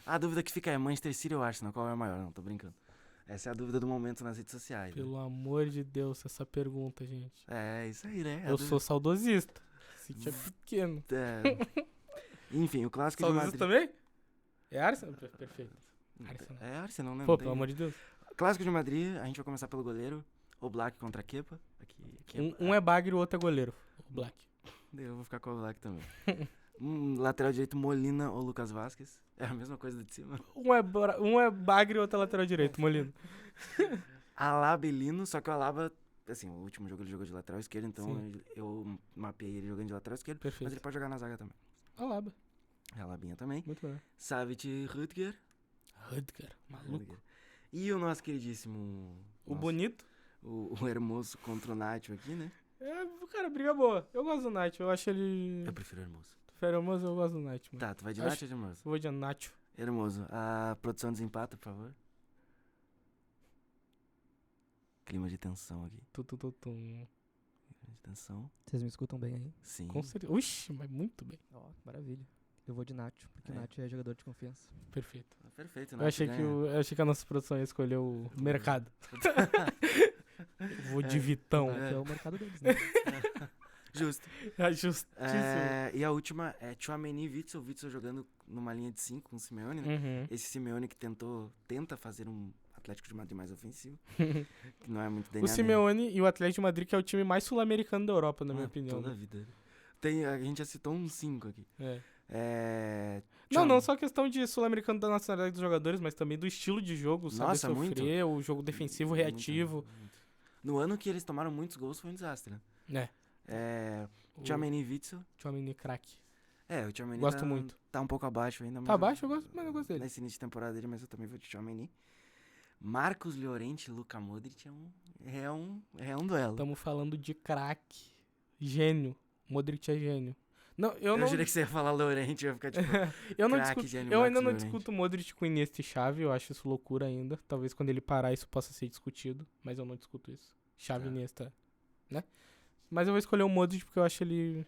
A dúvida que fica é Manchester City ou Arsenal? Qual é o maior? Não, tô brincando. Essa é a dúvida do momento nas redes sociais. Né? Pelo amor de Deus, essa pergunta, gente. É, isso aí, né? Eu sou saudosista. City é pequeno. Enfim, o Clássico de Saudosista Madrid... também? É Arsenal? Perfeito. Arsenal. É Arsenal, né? Pô, Não pelo tem- amor de Deus. Clássico de Madrid, a gente vai começar pelo goleiro. O Black contra a Kepa. Aqui Um é bagre e o outro é goleiro. O Black. Eu vou ficar com o Black também. Lateral direito, Molina ou Lucas Vasquez. É a mesma coisa de cima. Um é bagre e o outro é lateral direito, Molino. Alaba e Lino, só que o Alaba, assim, o último jogo ele jogou de lateral esquerdo, então Sim. eu mapeei ele jogando de lateral esquerdo, mas Perfeito. ele pode jogar na zaga também. Alaba. Alabinha também. Muito bem. Savic e Rüdiger. Rüdiger. Maluco. Rüdiger. E o nosso queridíssimo... O nosso- bonito. O Hermoso contra o Nacho aqui, né? É, cara, briga boa. Eu gosto do Nacho. Eu acho ele... Eu prefiro o Hermoso. Feromoso, eu gosto do Nacho, mano. Tá, tu vai de Acho- Nacho ou de Hermoso? Eu vou de Nacho. Hermoso. A produção desempata, por favor. Clima de tensão aqui. Tum. Clima de tensão. Vocês me escutam bem aí? Sim. Com certeza. Uxi, mas muito bem. Ó, maravilha. Eu vou de Nacho, porque É. Nacho é jogador de confiança. Perfeito. Perfeito, Eu achei, eu achei que a nossa produção ia escolher o mercado. Eu vou de Vitão. Que é o mercado deles, né? Justo. É justíssimo. E a última é Tchouaméni e Witsel. Witsel jogando numa linha de 5 com o Simeone, né? Uhum. Esse Simeone que tenta fazer um Atlético de Madrid mais ofensivo. Que não é muito DNA O Simeone e o Atlético de Madrid, que é o time mais sul-americano da Europa, na dele. minha Ah, opinião. Toda a né? vida. A gente já citou uns 5 aqui. É. Tchouam- Não só questão de sul-americano da nacionalidade dos jogadores, mas também do estilo de jogo, saber Nossa, sofrer, o jogo defensivo, Muito, reativo. muito. No ano que eles tomaram muitos gols foi um desastre, né? O Tchouaméni e Witsel. Tchouaméni craque. O Tchouaméni Gosto muito. tá um pouco abaixo ainda. Tá abaixo, mas eu gosto dele. Nesse início de temporada dele, mas eu também vou de Tchouaméni. Marcos Llorente e Luka Modric é um duelo. Estamos falando de craque. Gênio. Modric é gênio. Não, eu não. jurei que você ia falar Llorente, eu ia ficar tipo... Eu não craque, discuto. gênio, Eu Marcos ainda não Llorente. discuto Modric com Iniesta e Xavi, eu acho isso loucura ainda. Talvez quando ele parar isso possa ser discutido, mas eu não discuto isso. Xavi e Tá. Iniesta, né? Mas eu vou escolher o Modric porque eu acho ele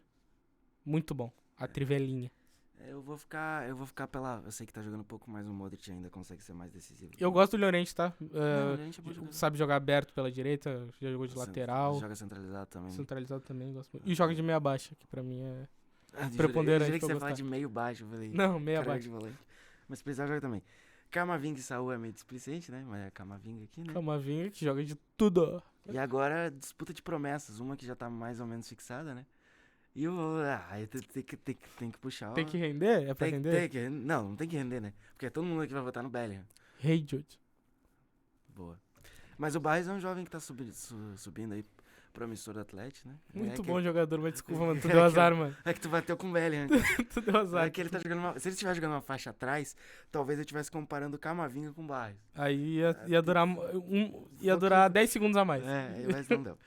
muito bom. A trivelinha. Eu vou ficar pela... Eu sei que tá jogando um pouco, mas o Modric ainda consegue ser mais decisivo. Eu gosto do Llorente, tá? Não, o Llorente é bom jogador. Sabe jogar aberto pela direita, já jogou de lateral, Joga centralizado também. centralizado também, gosto muito. E joga de meia baixa, que pra mim é... Eu preponderante jurei que pra você eu ia falar gostar. de meio baixo, eu falei... Não, meia cara, baixa. de volante. Mas precisar jogar também. Camavinga e Saúl é meio displicente, né? Mas é Camavinga aqui, né? Camavinga, que joga de tudo. E agora, disputa de promessas. Uma que já tá mais ou menos fixada, né? E aí tem que puxar. Tem que render? É pra render? Não tem que render, né? Porque é todo mundo aqui vai votar no Bellingham. Hey, Jude. Boa. Mas o Baez é um jovem que tá subindo aí, promissor do Atlético, né? Muito É que- bom jogador, mas desculpa, mano. Tu É deu que azar, mano. É que tu bateu com o Bellingham. cara. Tu deu azar. É que ele tá jogando se ele estiver jogando uma faixa atrás, talvez eu estivesse comparando o Camavinga com o Baez. Aí ia durar ia durar 10 segundos a mais. Mas não deu.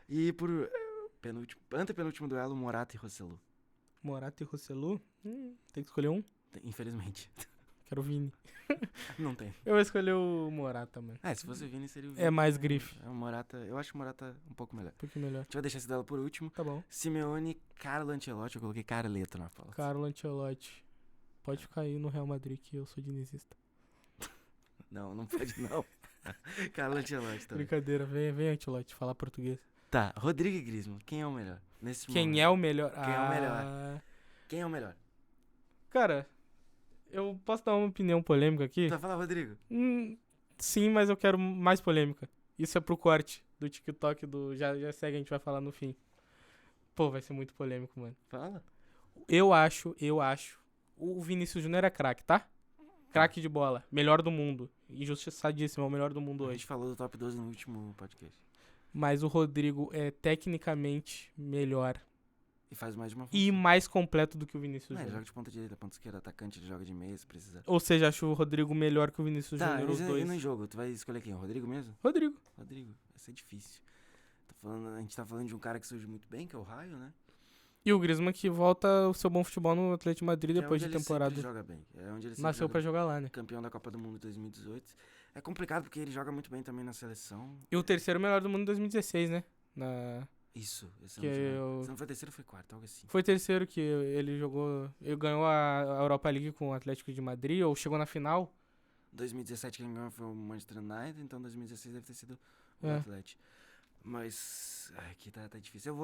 E por antepenúltimo duelo, Morata e Rossellu. Morata e Rosselu? Tem que escolher um? Infelizmente. Quero o Vini. Não tem. Eu vou escolher o Morata, mano. Se fosse o Vini, seria o É Vini. mais grife. O Morata, eu acho o Morata um pouco melhor. Um pouquinho melhor. A gente vai deixar esse duelo por último. Tá bom. Simeone, Carlo Ancelotti. Eu coloquei Carleto na fala. Carlo Ancelotti. Pode ficar aí no Real Madrid que eu sou dinizista. Não pode não. Carlo Ancelotti também. Brincadeira, vem Ancelotti, falar português. Tá, Rodrigo e Griezmann, quem é o melhor? Nesse Quem momento? é o melhor? Quem é o melhor? Quem é o melhor? Cara, eu posso dar uma opinião polêmica aqui? Tu vai falar, Rodrigo? Sim, mas eu quero mais polêmica. Isso é pro corte do TikTok do Já Segue, a gente vai falar no fim. Pô, vai ser muito polêmico, mano. Fala. Eu acho. O Vinícius Júnior é craque, tá? Craque de bola. Melhor do mundo. Injustiçadíssimo, é o melhor do mundo A hoje. gente falou do top 12 no último podcast. Mas o Rodrigo é tecnicamente melhor E faz mais de uma função. e mais completo do que o Vinícius Não, ele Júnior. joga de ponta direita, ponta esquerda, atacante, ele joga de meia, se precisar. Ou seja, acho o Rodrigo melhor que o Vinícius Tá, Júnior, os e dois. no jogo, tu vai escolher quem? O Rodrigo mesmo? Rodrigo. Rodrigo, vai ser difícil. A gente tá falando de um cara que surge muito bem, que é o Raio, né? E o Griezmann que volta o seu bom futebol no Atlético de Madrid Que depois é de onde ele temporada. sempre joga bem. É onde ele sempre Nasceu joga pra bem. jogar lá, né? Campeão da Copa do Mundo de 2018. É complicado porque ele joga muito bem também na seleção. E o terceiro melhor do mundo em 2016, né? Isso, esse Que ano foi, eu- se não foi terceiro, foi quarto, algo assim. Foi terceiro que ele jogou. Ele ganhou a Europa League com o Atlético de Madrid, ou chegou na final. 2017 quem ganhou foi o Manchester United, então 2016 deve ter sido o É. Atlético. Mas aqui tá difícil.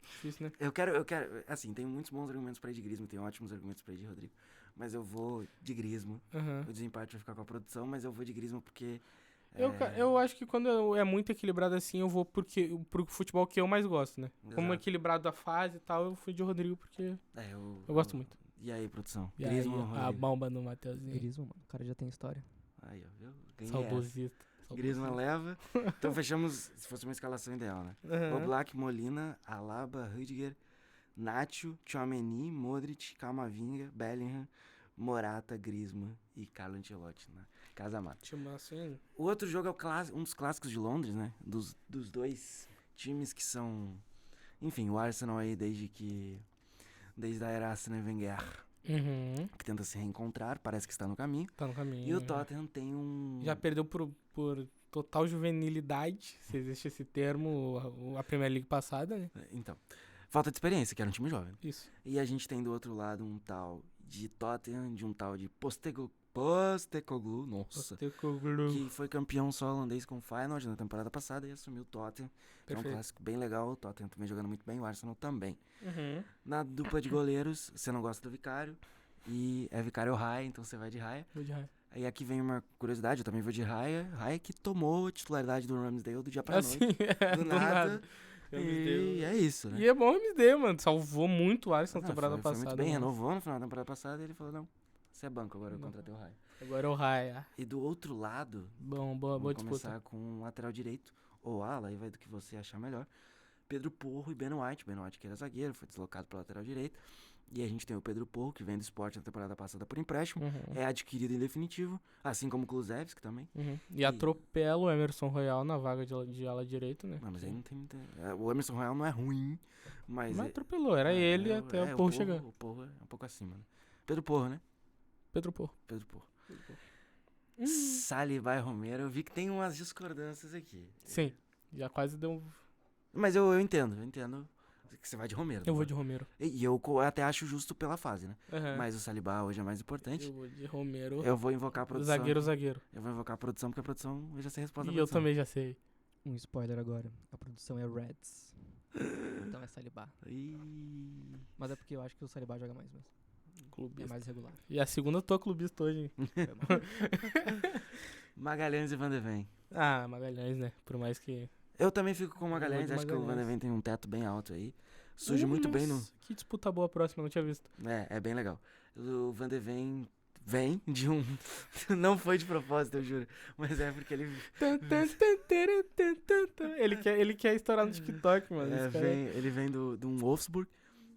Difícil, né? Eu quero, assim, tem muitos bons argumentos pra ir de Griezmann, tem ótimos argumentos pra ir de Rodrigo. Mas eu vou de Griezmann. Aham. O desempate vai ficar com a produção, mas eu vou de Griezmann porque... Eu acho que quando é muito equilibrado assim, eu vou pro futebol que eu mais gosto, né? Como Exato. equilibrado a fase e tal, eu fui de Rodrigo porque eu gosto muito. E aí, produção? E aí, Griezmann ou a Rodrigo? bomba no Mateuzinho. Griezmann, mano. O cara já tem história. Aí, ó, viu? Ganhei essa. Saudosista. Griezmann leva. Então fechamos, se fosse uma escalação ideal, né? Aham. Oblak, Molina, Alaba, Rüdiger, Nacho, Tchouaméni, Modric, Camavinga, Bellingham, Morata, Griezmann e Carlo Ancelotti, né? Casa mata. Timaço, hein? O outro jogo é um dos clássicos de Londres, né? Dos dois times que são... Enfim, o Arsenal aí desde a era Arsene Wenger, Uhum. que tenta se reencontrar, parece que está no caminho. Tá no caminho. E o Tottenham tem um... Já perdeu por total juvenilidade, se existe esse termo, a Premier League passada, né? Então, falta de experiência, que era um time jovem. Isso. E a gente tem do outro lado um tal de Tottenham, de um tal de Postecoglou, nossa, Postecoglou. que foi campeão só holandês com o Feyenoord na temporada passada e assumiu o Tottenham. É um Perfeito. clássico bem legal, o Tottenham também jogando muito bem, o Arsenal também. Uhum. Na dupla de goleiros, você não gosta do Vicário, e é Vicário ou Raya, então você vai de Raya. Vou de raiva. Aí aqui vem uma curiosidade, eu também vou de Raya, Raya que tomou a titularidade do Ramsdale do dia pra Assim, noite. do nada. MSD. E é isso, né? E é bom o MSD, mano. Salvou muito o Arsenal na Não, temporada foi passada. muito bem, mano. renovou no final da temporada passada e ele falou, não, você é banco, agora eu Não. contratei o Raya. Agora é o Raya. E do outro lado, Boa vamos disputa. começar com um lateral direito, ou ala, aí vai do que você achar melhor. Pedro Porro e Ben White. Ben White que era zagueiro, foi deslocado para lateral direito. E a gente tem o Pedro Porro, que vem do Sport na temporada passada por empréstimo. Uhum. É adquirido em definitivo, assim como o Kulusevski também. Uhum. E atropela o Emerson Royal na vaga de ala direito, né? Não, mas aí não tem muita... O Emerson Royal não é ruim, mas... Mas atropelou, era ele até o Porro chegar. O Porro é um pouco acima, né? Pedro Porro, né? Pedro Porro. Pedro Porro. Saliba e Romero, eu vi que tem umas discordâncias aqui. Sim, já quase deu um... Mas eu entendo que você vai de Romero. Eu não vou vai? de Romero. E eu até acho justo pela fase, né? Uhum. Mas o Saliba hoje é mais importante. Eu vou de Romero. Eu vou invocar a produção. Zagueiro. Eu vou invocar a produção, porque a produção, eu já sei a resposta E da eu produção. também já sei. Um spoiler agora. A produção é Reds. Então é Saliba. Ih. Mas é porque eu acho que o Saliba joga mais mesmo. É Clubista. mais regular. E a segunda eu tô clubista hoje, hein? Foi mal. Magalhães e Van de Ven. Ah, Magalhães, né? Por mais que... Eu também fico com o Eu vou Magalhães, de acho que o Van de Magalhães. Ven tem um teto bem alto aí. Surge muito bem no... Nossa, que disputa boa a próxima, não tinha visto. É bem legal. O Van de Ven vem de um... Não foi de propósito, eu juro. Mas é porque ele... Ele quer estourar no TikTok, mano. Esse cara ele vem de um Wolfsburg,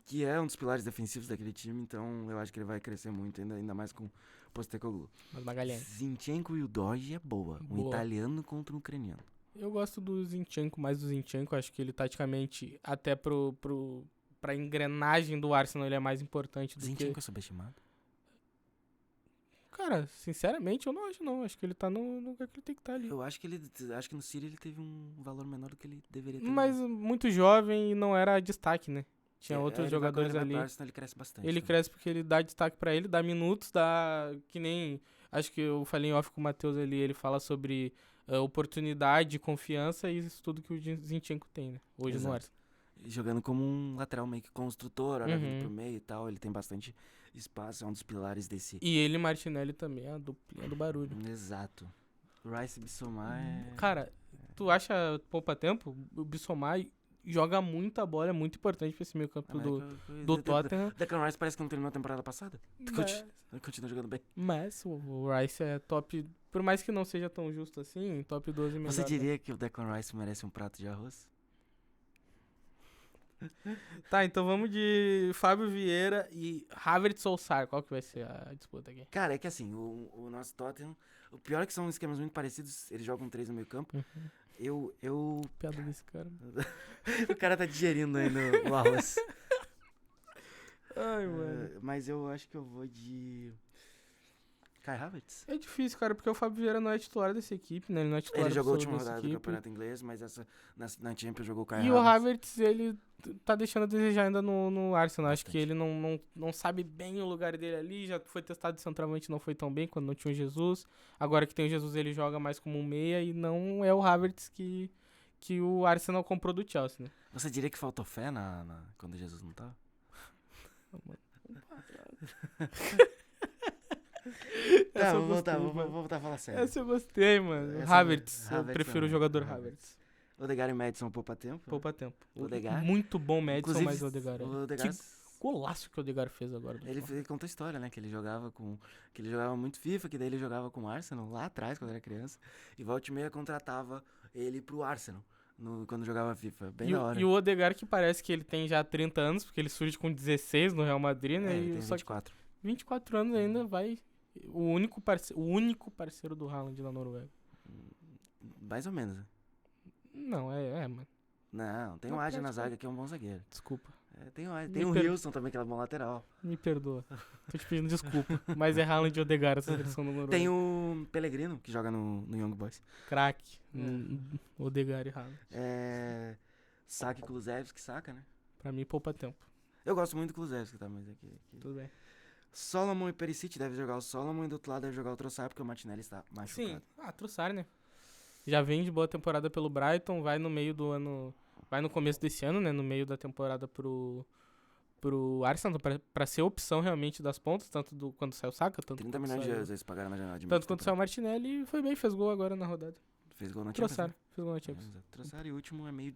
que é um dos pilares defensivos daquele time, então eu acho que ele vai crescer muito, ainda mais com o Postecoglou. Mas Magalhães. Zinchenko e o Doge é boa. Um Boa. italiano contra um ucraniano. Eu gosto do Zinchenko, mais do Zinchenko. Acho que ele taticamente, até pra engrenagem do Arsenal, ele é mais importante do Zinchenko que... é subestimado? Cara, sinceramente, eu não acho não. Acho que ele tá no lugar que ele tem que estar ali. Eu acho que no City ele teve um valor menor do que ele deveria ter. Mas muito jovem e não era destaque, né? Tinha outros ele vai- quando jogadores ele vai ali. pro Arsenal, ele cresce bastante. Ele também. cresce porque ele dá destaque pra ele, dá minutos, dá que nem Acho que eu falei em off com o Matheus ali, ele fala sobre oportunidade, confiança e isso tudo que o Zinchenko tem, né? Hoje Exato. no Arsenal. Jogando como um lateral meio que construtor, olha vindo Uhum. pro meio e tal. Ele tem bastante espaço, é um dos pilares desse. E ele e Martinelli também, a duplinha do barulho. Exato. Rice e Bissouma é. Cara, tu acha poupa tempo? O Bissouma joga muita bola, é muito importante pra esse meio campo do Tottenham. Declan Rice parece que não terminou a temporada passada. Mas, Ele continua jogando bem. mas o Rice é top, por mais que não seja tão justo assim, top 12 melhor. Você diria que o Declan Rice merece um prato de arroz? Tá, então vamos de Fábio Vieira e Havertz ou Sarr. Qual que vai ser a disputa aqui? Cara, é que assim, o nosso Tottenham, o pior é que são esquemas muito parecidos, eles jogam 3 no meio campo. Eu... Piada desse cara. O cara tá digerindo aí no arroz. Ai, mano. Mas eu acho que eu vou de... Kai Havertz. É difícil, cara, porque o Fábio Vieira não é titular dessa equipe, né? Ele não é titular Ele jogou a absoluto última dessa rodada do equipe. campeonato inglês, mas essa na Champions jogou o Kai E o Havertz. Havertz, ele tá deixando a desejar ainda no Arsenal. Acho que Bastante. ele não sabe bem o lugar dele ali. Já foi testado de centroavante, não foi tão bem quando não tinha o Jesus. Agora que tem o Jesus, ele joga mais como um meia e não é o Havertz que o Arsenal comprou do Chelsea, né? Você diria que faltou fé quando Jesus não tava? Tá, Essa eu vou voltar, gostei, mano. vou voltar a falar sério. Essa eu gostei, mano. Essa- Havertz. Eu Havertz prefiro o também. jogador Havertz. Havertz. Odegaard e Madison poupa tempo. Poupa tempo. Odegaard. Muito bom Madison, Inclusive, mas o Odegaard. o Odegaard, Golaço que o Odegaard fez agora. ele conta a história, né? Que ele jogava muito FIFA, que daí ele jogava com o Arsenal lá atrás, quando era criança. E volta e meia contratava ele pro Arsenal, quando jogava FIFA. Bem da hora. E o Odegaard que parece que ele tem já 30 anos, porque ele surge com 16 no Real Madrid, né? Ele tem Só que 24. 24 anos ainda vai... O único parceiro do Haaland na Noruega. Mais ou menos. Não, mano. Não, tem Não, o Adja na praticamente. zaga, que é um bom zagueiro. Desculpa. Tem Me o per- Wilson também, que é bom lateral. Me perdoa. Tô te pedindo desculpa. Mas é Haaland e Odegaard essa versão do Noruega. Tem o Pellegrino, que joga no Young Boys. Craque. Odegaard e Haaland. Saka e Kulusevski, saca, né? Pra mim, poupa tempo. Eu gosto muito do Kulusevski, tá? Mas aqui. Tudo bem. Solomon e Perisic deve jogar o Solomon e do outro lado deve jogar o Trossard, porque o Martinelli está machucado. Sim. Trossard, né? Já vem de boa temporada pelo Brighton, vai no meio do ano... Vai no começo desse ano, né? No meio da temporada pro Arsenal, pra ser opção realmente das pontas, tanto quando saiu o Saka, tanto 30 quanto milhões de saiu- euros eles pagaram na janela de Tanto quanto saiu o Martinelli, foi bem, fez gol agora na rodada. Fez gol na Champions. Trossard, Né? fez gol na Champions. Exato. Trossard e o último é meio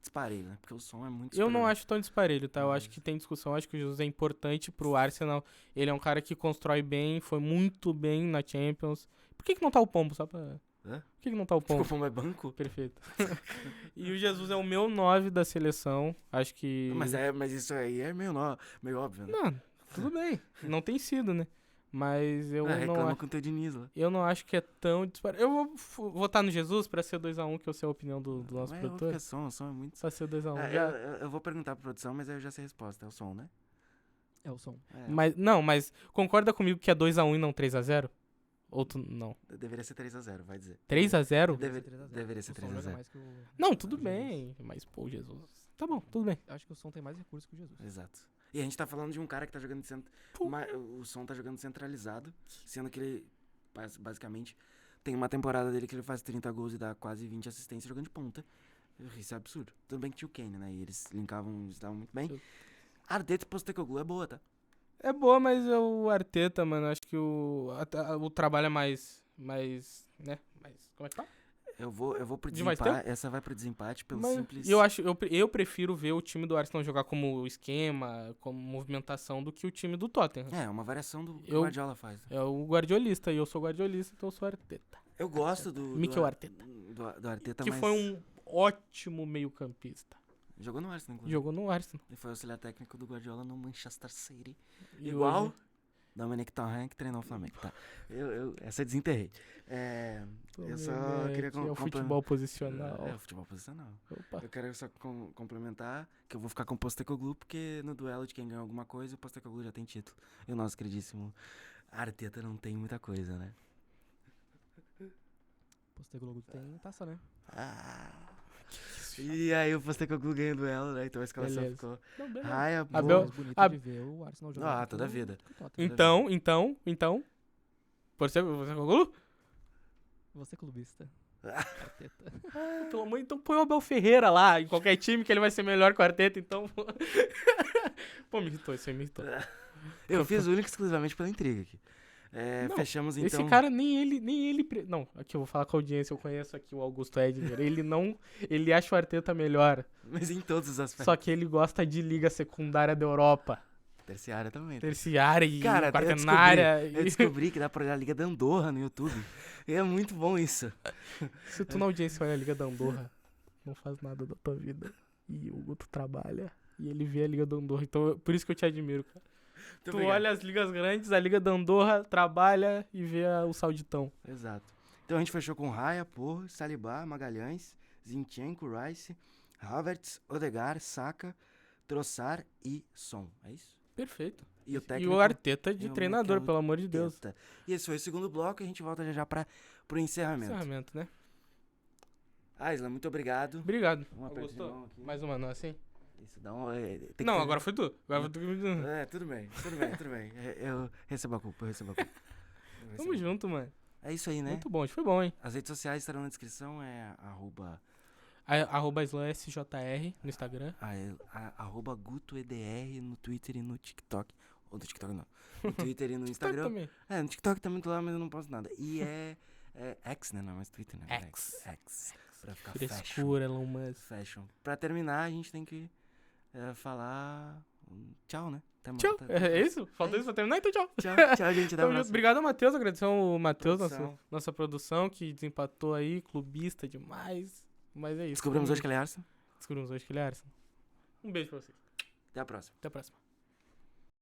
disparelho, né? Porque o som é muito Eu não superior. acho tão disparelho, tá? Eu acho que tem discussão, acho que o Jesus é importante pro Arsenal. Ele é um cara que constrói bem, foi muito bem na Champions. Por que não tá o Pombo, só pra... Hã? Por que não tá o Pombo? Ficou é banco? Perfeito. E o Jesus é o meu 9 da seleção. Acho que. Mas isso aí é meio óbvio, né? Não, tudo bem. Não tem sido, né? Mas eu não reclama acho. com o teu Diniz lá. Eu não acho que é tão disparado. Eu vou votar no Jesus pra ser 2x1, que eu sei a opinião do nosso Mas produtor. o som é muito... Pra ser 2x1. eu vou perguntar pra produção, mas aí eu já sei a resposta. É o som, né? É o som. Mas concorda comigo que é 2x1 e não 3x0? Ou tu não? Deveria ser 3x0, vai dizer. 3x0? Deveria ser O som joga 3x0. mais que o... Não, tudo o bem. Mas, pô, Jesus. Tá bom, tudo bem. Eu acho que o som tem mais recursos que o Jesus. Exato. E a gente tá falando de um cara que tá jogando Pô. o som tá jogando centralizado, sendo que ele basicamente tem uma temporada dele que ele faz 30 gols e dá quase 20 assistências jogando de ponta. Isso é absurdo. Tudo bem que tinha o Kane, né? E eles estavam muito bem. Sim. Arteta e Postecoglou é boa, tá? É boa, mas o Arteta, mano, acho que o trabalho é mais, né? Como é que tá? Eu vou pro De mais desempate. Essa vai pro desempate pelo Mas simples... eu prefiro ver o time do Arsenal jogar como esquema, como movimentação, do que o time do Tottenham. É, uma variação do que Eu- o Guardiola faz. Né? É o guardiolista, e eu sou guardiolista, então eu sou Arteta. Eu gosto do Mikel Arteta. do Arteta, Que mas... foi um ótimo meio-campista. Jogou no Arsenal, inclusive. Jogou no Arsenal. Ele foi auxiliar técnico do Guardiola no Manchester City. E Igual hoje- Dominic Torrent, que treinou o Flamengo, tá? Essa eu desenterrei. Eu só queria É o futebol posicional. É o futebol posicional. Opa. Eu quero só complementar que eu vou ficar com o Postecoglou, porque no duelo de quem ganhou alguma coisa, o Postecoglou já tem título. E o nosso queridíssimo Arteta não tem muita coisa, né? Postecoglou tem taça, né? E aí o Postecoglou ganha o duelo, né? Então a escalação Beleza. ficou Não, beleza. raia, Abel- boa. Mais bonito a- de ver o Arsenal jogar. toda a vida. Então, Você Coca-Cola? Você clubista. Arteta. Pelo amor, então põe o Abel Ferreira lá, em qualquer time, que ele vai ser melhor que o Arteta, então... Pô, me irritou, isso aí me irritou. Eu fiz único e exclusivamente pela intriga aqui. Não, Fechamos então. Esse cara, nem ele... Não, aqui eu vou falar com a audiência, eu conheço aqui o Augusto Edinger. Ele acha o Arteta melhor, Mas em todos os aspectos. só que ele gosta de liga secundária da Europa. Terciária também. Terciária e Cara, quaternária. eu descobri que dá pra olhar a Liga da Andorra no YouTube. E é muito bom isso. Se tu na audiência olha a Liga da Andorra, não faz nada da tua vida. E o Guto trabalha. E ele vê a Liga da Andorra. Então, por isso que eu te admiro, cara. Muito Tu obrigado. olha as ligas grandes, a Liga da Andorra, trabalha e vê o Sauditão. Exato. Então a gente fechou com Raya, Porro, Saliba, Magalhães, Zinchenko, Rice, Havertz, Odegaard, Saka, Trossard e Son. É isso? Perfeito. E o E técnico... o Arteta e de o treinador, Mikel pelo amor de Deus. Arteta. E esse foi o segundo bloco e a gente volta já pro encerramento. Encerramento, né? Isla, muito obrigado. Obrigado. Um aperto de mão Gostou? aqui. Mais uma, não assim? Isso dá um... tem que Não, ter- agora foi tu. Agora foi tu que me... Tudo bem. Eu recebo a culpa, Tamo junto, mano. É isso aí, né? Muito bom, hoje foi bom, hein? As redes sociais estarão na descrição, Arroba @SlanSJR no Instagram. arroba GutoEDR no Twitter e no TikTok. Ou no TikTok não. No Twitter e no Tá Instagram. também. No TikTok também tô lá, mas eu não posto nada. E é X, né? Não, mas Twitter, né? X. Pra ficar Frescura, Elon Musk. fashion. Pra terminar, a gente tem que falar tchau, né? Até mais. Tchau. É isso? Falta isso pra terminar? Então tchau. Tchau, gente. Até Tamo junto. mais. Obrigado ao Matheus, agradecer ao Matheus, Produção. nossa produção, que desempatou aí, clubista demais. Mas é isso. Descobrimos hoje que ele é Arsenal. Descobrimos hoje que ele é Arsenal. Um beijo pra vocês. Até a próxima. Até a próxima.